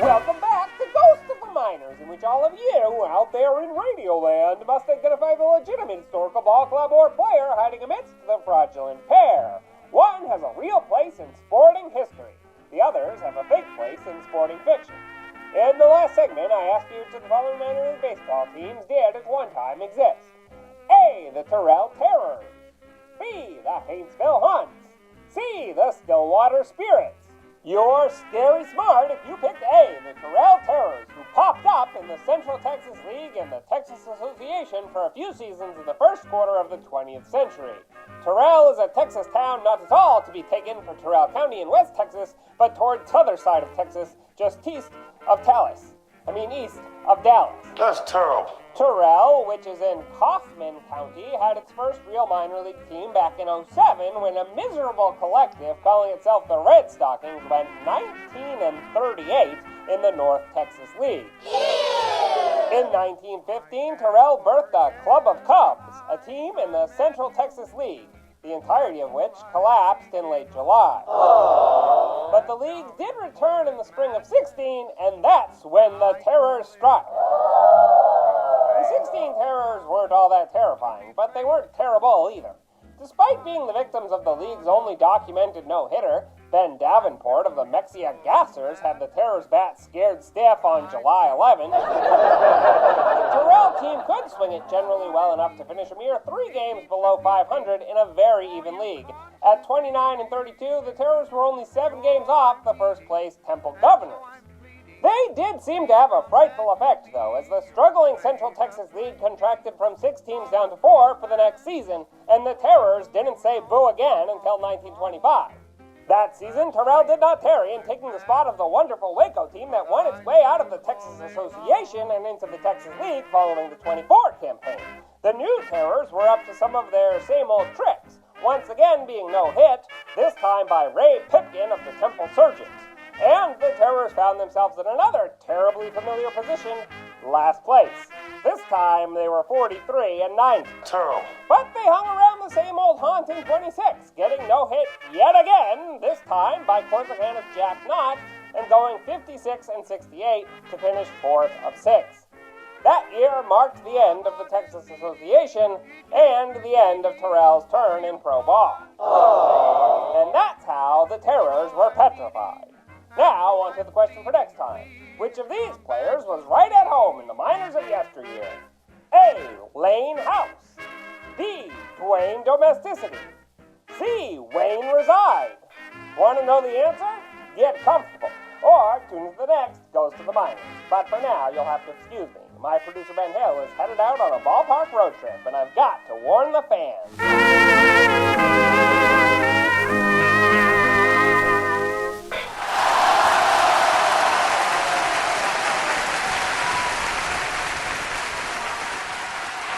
Welcome back to Ghosts of the Minors, in which all of you out there in Radioland must identify the legitimate historical ball club or player hiding amidst the fraudulent pair. One has a real place in sporting history. The others have a fake place in sporting fiction. In the last segment, I asked you to the following minor league baseball teams did at one time exist. A. The Terrell Terrors. B. The Haynesville Hunts. C. The Stillwater Spirits. You're scary smart if you picked A, the Terrell Terrors, who popped up in the Central Texas League and the Texas Association for a few seasons in the first quarter of the 20th century. Terrell is a Texas town not at all to be taken for Terrell County in West Texas, but toward the other side of Texas, just east of Dallas. That's terrible. Terrell, which is in Kaufman County, had its first real minor league team back in '07 when a miserable collective calling itself the Red Stockings went 19-38 in the North Texas League. In 1915, Terrell birthed a Club of Cubs, a team in the Central Texas League, the entirety of which collapsed in late July. But the league did return in the spring of '16, and that's when the Terrors struck. The '16 Terrors weren't all that terrifying, but they weren't terrible either. Despite being the victims of the league's only documented no-hitter, Ben Davenport of the Mexia Gassers had the Terrors bat scared stiff on July 11. The Terrell team could swing it generally well enough to finish a mere 3 games below 500 in a very even league. At 29-32, the Terrors were only 7 games off the first-place Temple Governors. They did seem to have a frightful effect, though, as the struggling Central Texas League contracted from 6 teams down to 4 for the next season, and the Terrors didn't say boo again until 1925. That season, Terrell did not tarry in taking the spot of the wonderful Waco team that won its way out of the Texas Association and into the Texas League following the 24 campaign. The new Terrors were up to some of their same old tricks, once again being no-hit, this time by Ray Pipkin of the Temple Surgeons. And the Terrors found themselves in another terribly familiar position, last place. This time they were 43-90. Terrible. But they hung around the same old haunt in 26, getting no hit yet again, this time by Corsicana's Jack Knott, and going 56-68 to finish 4th of 6. That year marked the end of the Texas Association and the end of Terrell's turn in pro ball. And that's how the Terrors were petrified. Now, on to the question for next time. Which of these players was right at home in the minors of yesteryear? A. Lane House. B. Dwayne Domesticity. C. Wayne Reside. Want to know the answer? Get comfortable. Or tune to the next Goes to the Minors. But for now, you'll have to excuse me. My producer Ben Hill is headed out on a ballpark road trip, and I've got to warn the fans.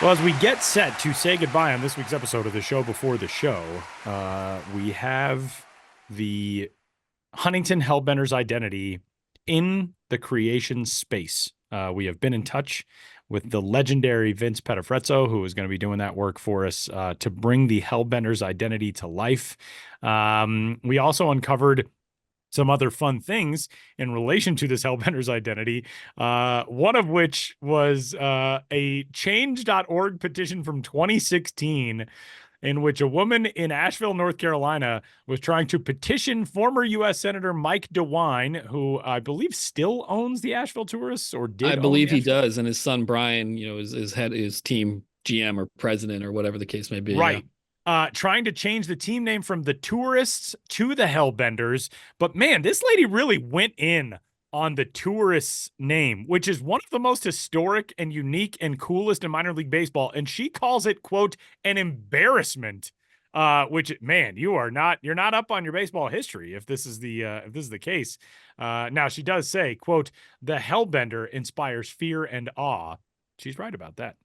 Well, as we get set to say goodbye on this week's episode of the Show Before the Show, we have the Huntington Hellbender's identity in the creation space. We have been in touch with the legendary Vince Petafrezzo, who is going to be doing that work for us to bring the Hellbender's identity to life. We also uncovered some other fun things in relation to this Hellbender's identity, one of which was a change.org petition from 2016 in which a woman in Asheville, North Carolina was trying to petition former U.S. Senator Mike DeWine, who I believe still owns the Asheville Tourists, or did. I believe he does, and his son Brian, is head his team GM or president or whatever the case may be. Right. Yeah. Trying to change the team name from the Tourists to the Hellbenders. But man, this lady really went in on the Tourists name, which is one of the most historic and unique and coolest in minor league baseball. And she calls it, quote, an embarrassment, which, man, you're not up on your baseball history if this is the case. Now she does say, quote, the Hellbender inspires fear and awe. She's right about that.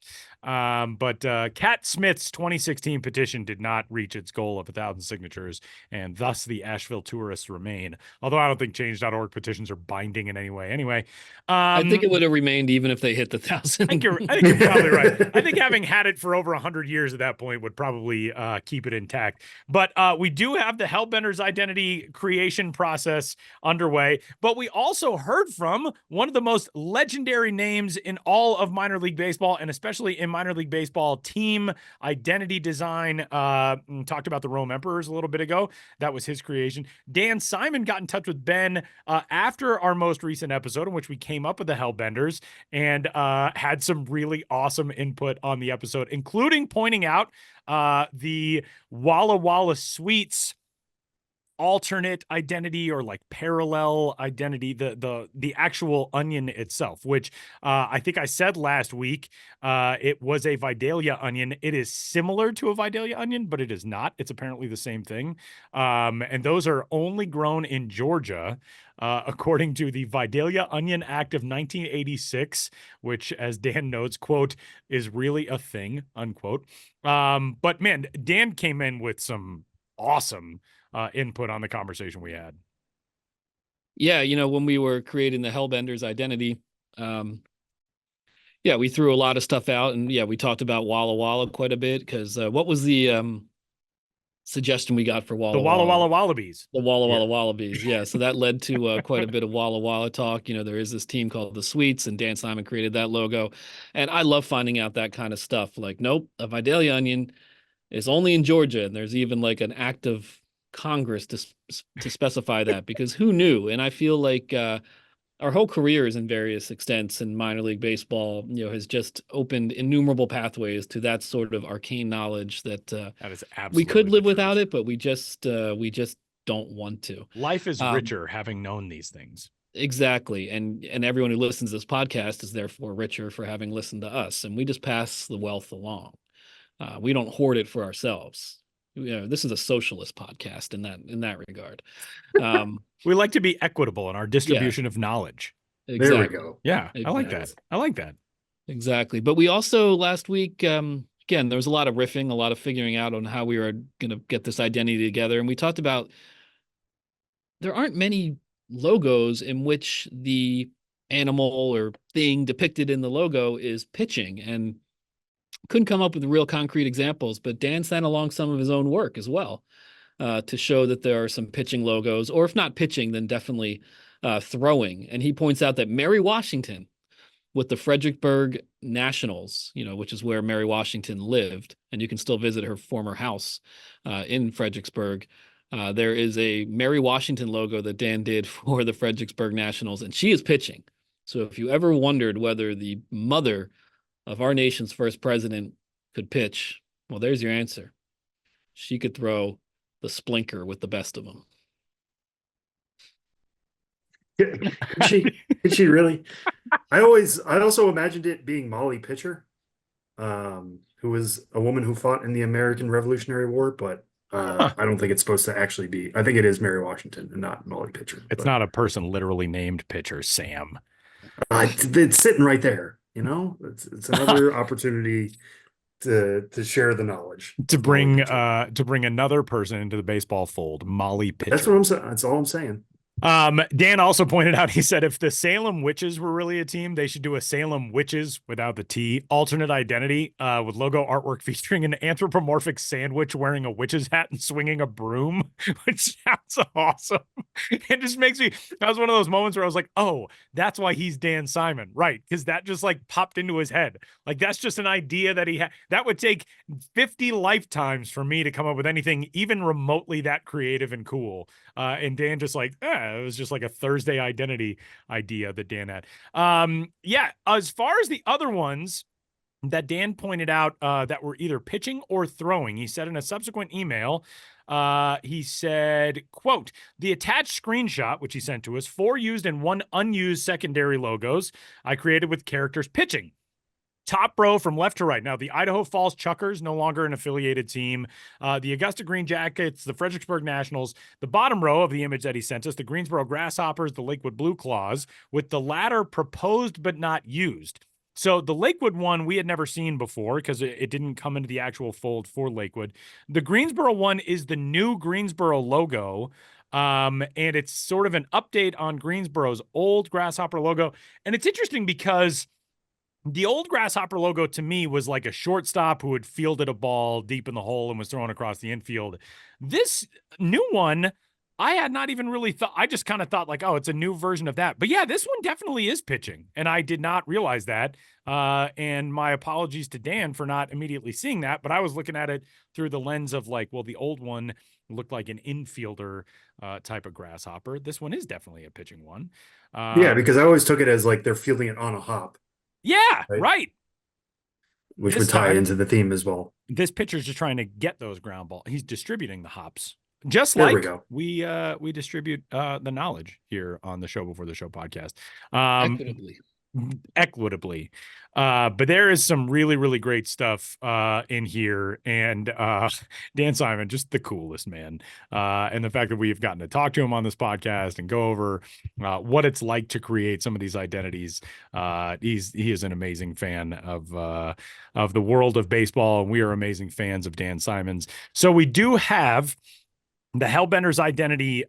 But Cat Smith's 2016 petition did not reach its goal of 1,000 signatures, and thus the Asheville Tourists remain. Although I don't think change.org petitions are binding in any way. Anyway, I think it would have remained even if they hit the 1,000. I think you're probably right. I think having had it for over 100 years at that point would probably keep it intact. But we do have the Hellbender's identity creation process underway. But we also heard from one of the most legendary names in all of minor league baseball, and especially in minor league baseball team identity design. Talked about the Rome Emperors a little bit ago. That was his creation. Dan Simon got in touch with Ben after our most recent episode in which we came up with the Hellbenders, and had some really awesome input on the episode, including pointing out the Walla Walla Sweets alternate identity, or like parallel identity, the actual onion itself, which I think I said last week it was a Vidalia onion. It is similar to a Vidalia onion, but it is not. It's apparently the same thing. And those are only grown in Georgia, according to the Vidalia Onion Act of 1986, which, as Dan notes, quote, is really a thing, unquote. But man, Dan came in with some awesome input on the conversation we had. Yeah, when we were creating the Hellbender's identity, we threw a lot of stuff out, and we talked about Walla Walla quite a bit, because what was the suggestion we got for Walla The Walla Walla Wallabies. The Walla Walla Wallabies, yeah. So that led to quite a bit of Walla Walla talk. There is this team called the Sweets, and Dan Simon created that logo, and I love finding out that kind of stuff. Like, nope, a Vidalia onion is only in Georgia, and there's even like an act of Congress to specify that, because who knew? And I feel like our whole careers in various extents in minor league baseball, has just opened innumerable pathways to that sort of arcane knowledge that is absolutely we could live without it, but we just don't want to. Life is richer having known these things. Exactly. And everyone who listens to this podcast is therefore richer for having listened to us, and we just pass the wealth along. We don't hoard it for ourselves. This is a socialist podcast in that regard. We like to be equitable in our distribution of knowledge. Exactly. There we go. Yeah, Exactly. I like that. Exactly. But we also last week, again, there was a lot of riffing, a lot of figuring out on how we were going to get this identity together. And we talked about there aren't many logos in which the animal or thing depicted in the logo is pitching, and couldn't come up with real concrete examples, but Dan sent along some of his own work as well to show that there are some pitching logos, or if not pitching, then definitely throwing. And he points out that Mary Washington with the Fredericksburg Nationals, which is where Mary Washington lived, and you can still visit her former house in Fredericksburg. There is a Mary Washington logo that Dan did for the Fredericksburg Nationals, and she is pitching. So if you ever wondered whether the mother of our nation's first president could pitch, well, there's your answer. She could throw the splinker with the best of them. Did she really? I also imagined it being Molly Pitcher, who was a woman who fought in the American Revolutionary War, but I don't think it's supposed to actually be. I think it is Mary Washington and not Molly Pitcher. It's not a person literally named Pitcher, Sam. It's sitting right there. It's another opportunity to share the knowledge, to bring another person into the baseball fold. Molly Pitcher. That's what I'm saying. That's all I'm saying. Dan also pointed out, he said, if the Salem Witches were really a team, they should do a Salem Witches without the T alternate identity with logo artwork featuring an anthropomorphic sandwich wearing a witch's hat and swinging a broom, which sounds awesome. It just makes me, that was one of those moments where I was like, oh, that's why he's Dan Simon. Right. Because that just like popped into his head. Like that's just an idea that he had. That would take 50 lifetimes for me to come up with anything even remotely that creative and cool. And Dan just like, it was just like a Thursday identity idea that Dan had. Yeah, as far as the other ones that Dan pointed out that were either pitching or throwing, he said in a subsequent email, he said, quote, the attached screenshot, which he sent to us, 4 used and 1 unused secondary logos I created with characters pitching. Top row from left to right. Now, the Idaho Falls Chuckers, no longer an affiliated team. The Augusta Green Jackets, the Fredericksburg Nationals. The bottom row of the image that he sent us, the Greensboro Grasshoppers, the Lakewood Blue Claws, with the latter proposed but not used. So the Lakewood one we had never seen before because it didn't come into the actual fold for Lakewood. The Greensboro one is the new Greensboro logo. And it's sort of an update on Greensboro's old Grasshopper logo. And it's interesting because the old Grasshopper logo to me was like a shortstop who had fielded a ball deep in the hole and was thrown across the infield. This new one, I had not even really thought, I just kind of thought like, oh, it's a new version of that. But yeah, this one definitely is pitching. And I did not realize that. And my apologies to Dan for not immediately seeing that. But I was looking at it through the lens of like, well, the old one looked like an infielder type of Grasshopper. This one is definitely a pitching one. Yeah, because I always took it as like they're fielding it on a hop. Yeah, right. Which would tie into the theme as well. This pitcher's just trying to get those ground balls. He's distributing the hops. Just There like we go. we distribute the knowledge here on the Show Before the Show podcast. Equitably. But there is some really, really great stuff in here. And Dan Simon, just the coolest, man. And the fact that we've gotten to talk to him on this podcast and go over what it's like to create some of these identities. He is an amazing fan of the world of baseball, and we are amazing fans of Dan Simon's. So we do have the Hellbender's identity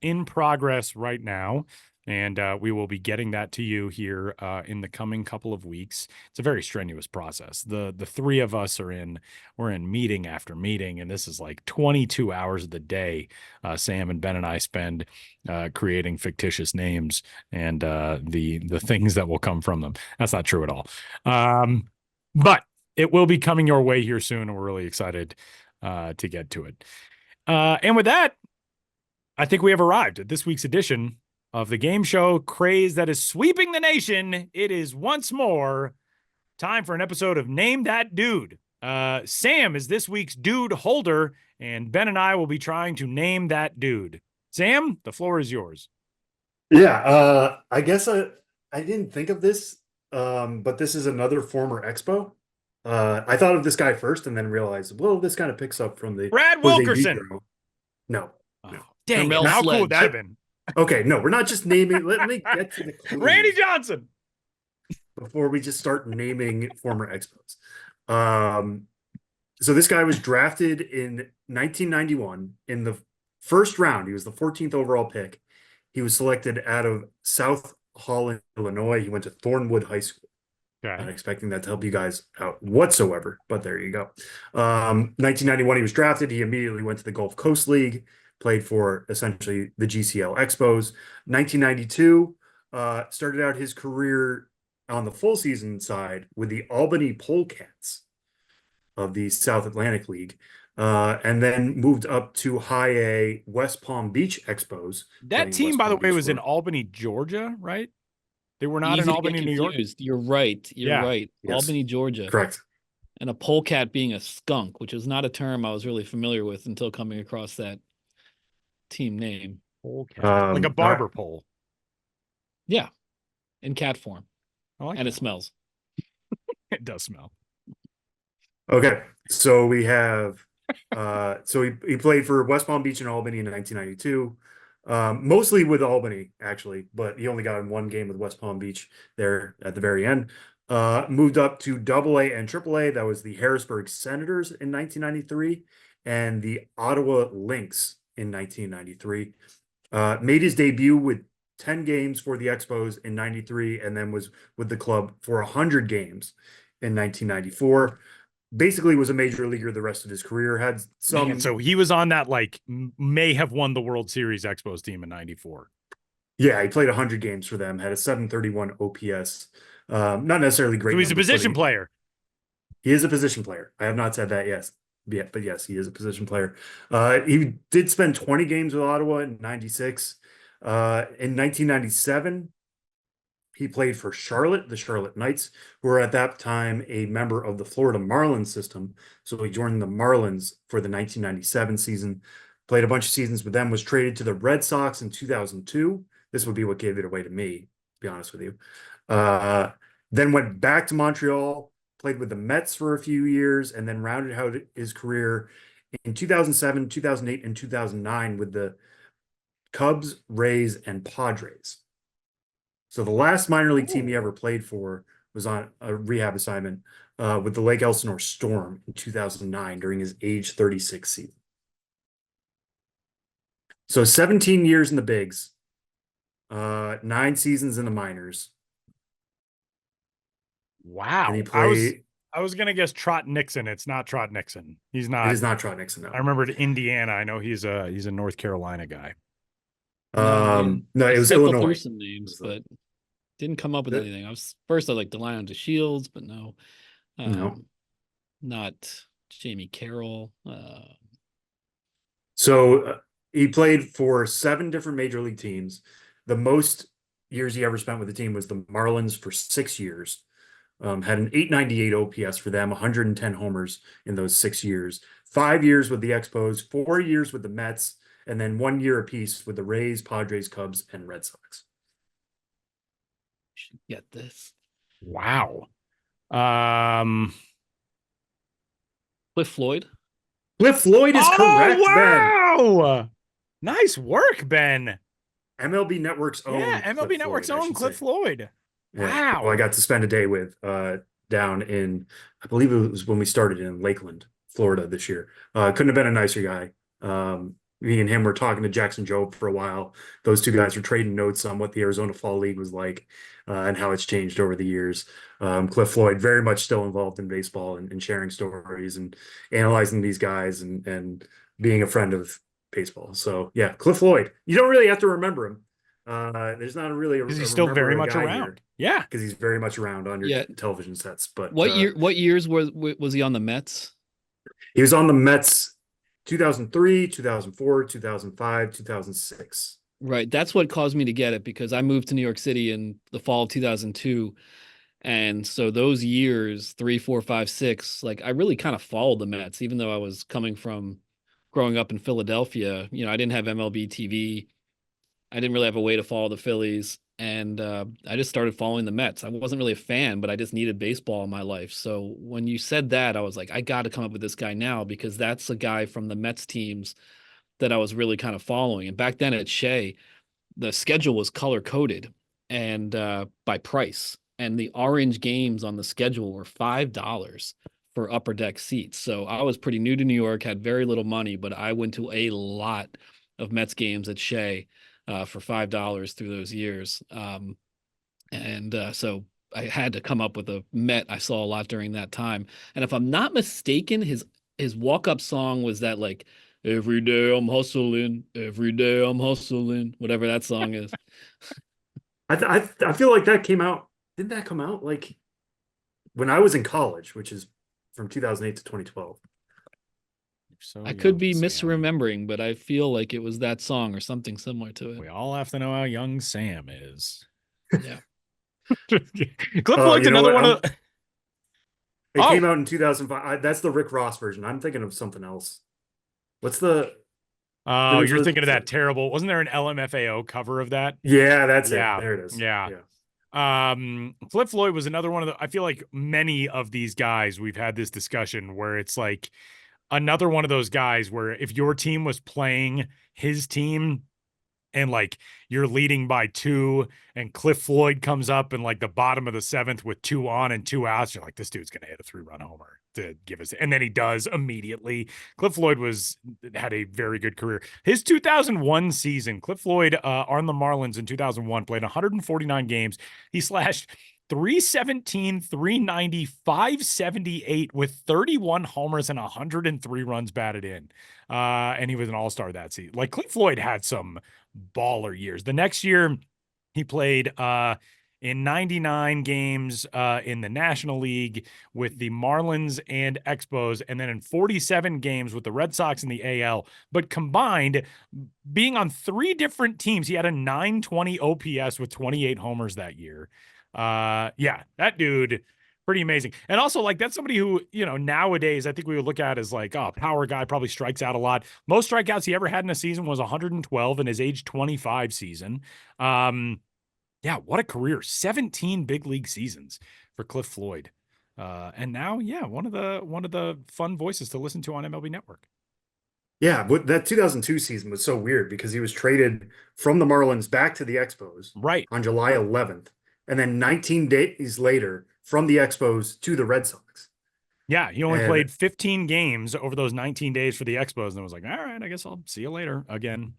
in progress right now. And we will be getting that to you here in the coming couple of weeks. It's a very strenuous process. The 3 of us we're in meeting after meeting, and this is like 22 hours of the day. Sam and Ben and I spend creating fictitious names and the things that will come from them. That's not true at all. But it will be coming your way here soon, and we're really excited to get to it. And with that, I think we have arrived at this week's edition of the game show craze that is sweeping the nation. It is once more time for an episode of Name That Dude. Sam is this week's dude holder, and Ben and I will be trying to name that dude. Sam, the floor is yours. Yeah, I guess I didn't think of this, but this is another former Expo. I thought of this guy first and then realized, well, this kind of picks up from the Brad Jose Wilkerson. Negro. No. Dang, how cool would that have been? Okay, no, we're not just naming. Let me get to the clues Randy Johnson before we just start naming former Expos. So this guy was drafted in 1991 in the first round. He was the 14th overall pick. He was selected out of South Holland, Illinois. He went to Thornwood High School. Okay. Not expecting that to help you guys out whatsoever, but there you go. 1991, he was drafted. He immediately went to the Gulf Coast League. Played for essentially the GCL Expos. 1992, started out his career on the full season side with the Albany Polecats of the South Atlantic League, and then moved up to High A West Palm Beach Expos. That team, by the way, was in Albany, Georgia, right? They were not in Albany, New York. You're right. You're right. Yes. Albany, Georgia. Correct. And a polecat being a skunk, which is not a term I was really familiar with until coming across that team name. Like a barber pole. Yeah. In cat form. And it smells. It does smell. Okay. So we have so he played for West Palm Beach and Albany in 1992. Mostly with Albany, actually, but he only got in one game with West Palm Beach there at the very end. Moved up to Double-A and Triple-A. That was the Harrisburg Senators in 1993 and the Ottawa Lynx in 1993. Made his debut with 10 games for the Expos in 93, and then was with the club for 100 games in 1994. Basically was a major leaguer the rest of his career. Had some. Man, so he was on that, like, may have won the World Series Expos team in 94. Yeah, he played 100 games for them, had a 731 OPS. Not necessarily great. So he's a position player. He is a position player. I have not said that yet. Yeah, but yes, he is a position player. He did spend 20 games with Ottawa in 96. In 1997, he played for Charlotte, the Charlotte Knights, who were at that time a member of the Florida Marlins system. So he joined the Marlins for the 1997 season, played a bunch of seasons with them, was traded to the Red Sox in 2002. This would be what gave it away to me, to be honest with you. Then went back to Montreal, played with the Mets for a few years, and then rounded out his career in 2007, 2008, and 2009 with the Cubs, Rays, and Padres. So the last minor league team he ever played for was on a rehab assignment with the Lake Elsinore Storm in 2009 during his age 36 season. So 17 years in the bigs, 9 seasons in the minors. Wow. And he played. I was gonna guess Trot Nixon. It's not Trot Nixon. He's not. It is not Trot Nixon. No. I remembered Indiana. I know he's a North Carolina guy. No, it was Illinois. Illinois. Some names, but didn't come up with anything. I was like Delino to Shields, but no, No. not Jamie Carroll. So he played for 7 different major league teams. The most years he ever spent with the team was the Marlins for 6 years. Had an 898 OPS for them, 110 homers in those 6 years. 5 years with the Expos, 4 years with the Mets, and then 1 year apiece with the Rays, Padres, Cubs, and Red Sox. Should get this. Wow. Cliff Floyd. Cliff Floyd is correct, wow! Nice work, Ben. MLB Network's own. Yeah, MLB Cliff Network's Floyd, I own should Cliff say. Floyd. Yeah. Wow. Well, I got to spend a day with down in, I believe it was when we started in Lakeland, Florida this year. Couldn't have been a nicer guy. Me and him were talking to Jackson Jobe for a while. Those two guys were trading notes on what the Arizona Fall League was like and how it's changed over the years. Cliff Floyd very much still involved in baseball and sharing stories and analyzing these guys and being a friend of baseball. So yeah, Cliff Floyd. You don't really have to remember him. There's not really a, Because he's still very much around. Yeah, because he's very much around on your television sets. But What years was he on the Mets? He was on the Mets 2003, 2004, 2005, 2006. Right. That's what caused me to get it, because I moved to New York City in the fall of 2002. And so those years, 3, 4, 5, 6, like I really kind of followed the Mets, even though I was coming from growing up in Philadelphia. You know, I didn't have MLB TV. I didn't really have a way to follow the Phillies. And I just started following the Mets. I wasn't really a fan, but I just needed baseball in my life. So when you said that, I was like, I got to come up with this guy now, because that's a guy from the Mets teams that I was really kind of following. And back then at Shea, the schedule was color coded and by price. And the orange games on the schedule were $5 for upper deck seats. So I was pretty new to New York, had very little money, but I went to a lot of Mets games at Shea for $5 through those years. So I had to come up with a Met I saw a lot during that time. And if I'm not mistaken, his walk-up song was that, like, every day I'm hustling, whatever that song is. I feel like that came out. Didn't that come out like when I was in college, which is from 2008 to 2012? I could be misremembering, but I feel like it was that song or something similar to it. We all have to know how young Sam is. Yeah. Cliff Floyd's another one of the... It came out in 2005. That's the Rick Ross version. I'm thinking of something else. What's the... Oh, you're thinking of that terrible... Wasn't there an LMFAO cover of that? Yeah, that's it. There it is. Yeah. Cliff Floyd was another one of the... I feel like many of these guys, we've had this discussion where it's like another one of those guys where if your team was playing his team and like you're leading by 2 and Cliff Floyd comes up in like the bottom of the 7th with 2 on and 2 outs, you're like, this dude's going to hit a 3-run homer. to give us, and then he does immediately. Cliff Floyd had a very good career. His 2001 season, Cliff Floyd on the Marlins in 2001 played 149 games. He slashed 317, 390, 578 with 31 homers and 103 runs batted in. And he was an all-star that season. Like, Cliff Floyd had some baller years. The next year he played in 99 games in the National League with the Marlins and Expos, and then in 47 games with the Red Sox and the AL. But combined, being on 3 different teams, he had a 920 OPS with 28 homers that year. Yeah, that dude, pretty amazing. And also, like, that's somebody who, nowadays I think we would look at as like, oh, power guy, probably strikes out a lot. Most strikeouts he ever had in a season was 112 in his age 25 season. Yeah, what a career. 17 big league seasons for Cliff Floyd. And now, yeah, one of the fun voices to listen to on MLB Network. Yeah, but that 2002 season was so weird because he was traded from the Marlins back to the Expos on July 11th. And then 19 days later, from the Expos to the Red Sox. Yeah, he only played 15 games over those 19 days for the Expos, and was like, all right, I guess I'll see you later again.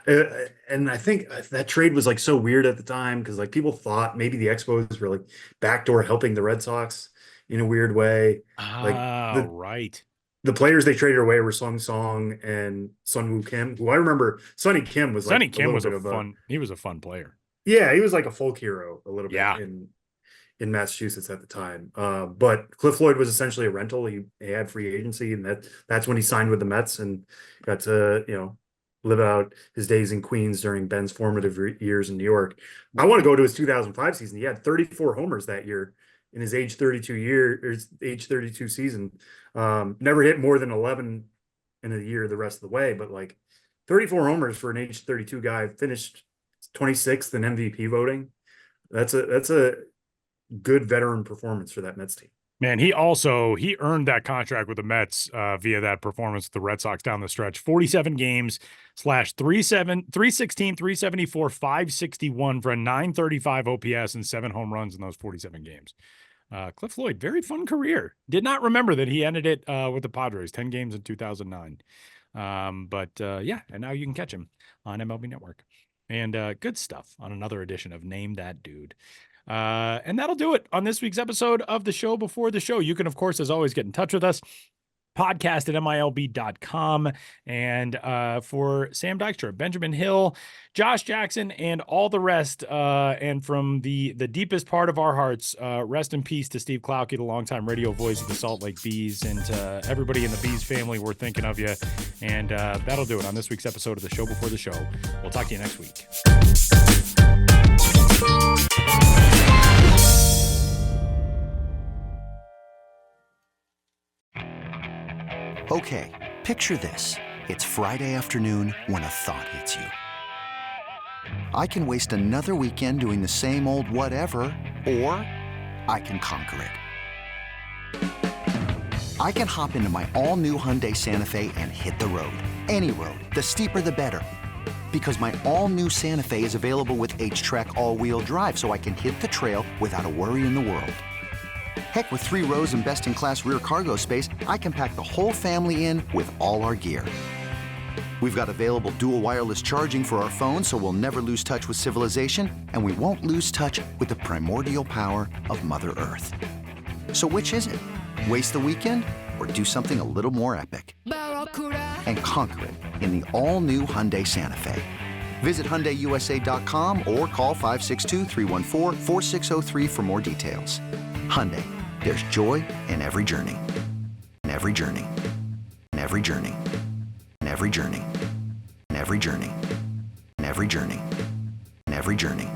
And I think that trade was like so weird at the time because like people thought maybe the Expos were like backdoor helping the Red Sox in a weird way. Right. The players they traded away were Sung Song and Sun Woo Kim, who I remember Sonny Kim was Sonny Kim was he was a fun player. Yeah, he was like a folk hero a little bit in Massachusetts at the time. But Cliff Floyd was essentially a rental. He had free agency, and that's when he signed with the Mets and got to, live out his days in Queens during Ben's formative years in New York. I want to go to his 2005 season. He had 34 homers that year in his age 32 season. Never hit more than 11 in a year the rest of the way, but like 34 homers for an age 32 guy, finished 26th in MVP voting. That's a good veteran performance for that Mets team. Man, he earned that contract with the Mets via that performance with the Red Sox down the stretch. 47 games, /316, 374, 561 for a 935 OPS and 7 home runs in those 47 games. Cliff Floyd, very fun career. Did not remember that he ended it with the Padres, 10 games in 2009. Yeah, and now you can catch him on MLB Network. And good stuff on another edition of Name That Dude. And that'll do it on this week's episode of the Show Before the Show. You can, of course, as always, get in touch with us. Podcast at MILB.com. And for Sam Dykstra, Benjamin Hill, Josh Jackson, and all the rest, and from the deepest part of our hearts, rest in peace to Steve Klauke, the longtime radio voice of the Salt Lake Bees, and to everybody in the Bees family, we're thinking of you. And that'll do it on this week's episode of the Show Before the Show. We'll talk to you next week. Okay, picture this. It's Friday afternoon when a thought hits you. I can waste another weekend doing the same old whatever, or I can conquer it. I can hop into my all-new Hyundai Santa Fe and hit the road. Any road. The steeper, the better. Because my all-new Santa Fe is available with H-Track all-wheel drive, so I can hit the trail without a worry in the world. Heck, with 3 rows and best-in-class rear cargo space, I can pack the whole family in with all our gear. We've got available dual wireless charging for our phones, so we'll never lose touch with civilization, and we won't lose touch with the primordial power of Mother Earth. So which is it? Waste the weekend or do something a little more epic? And conquer it in the all-new Hyundai Santa Fe. Visit HyundaiUSA.com or call 562-314-4603 for more details. Hyundai, there's joy in every journey. In every journey. In every journey. In every journey. In every journey. In every journey. In every journey.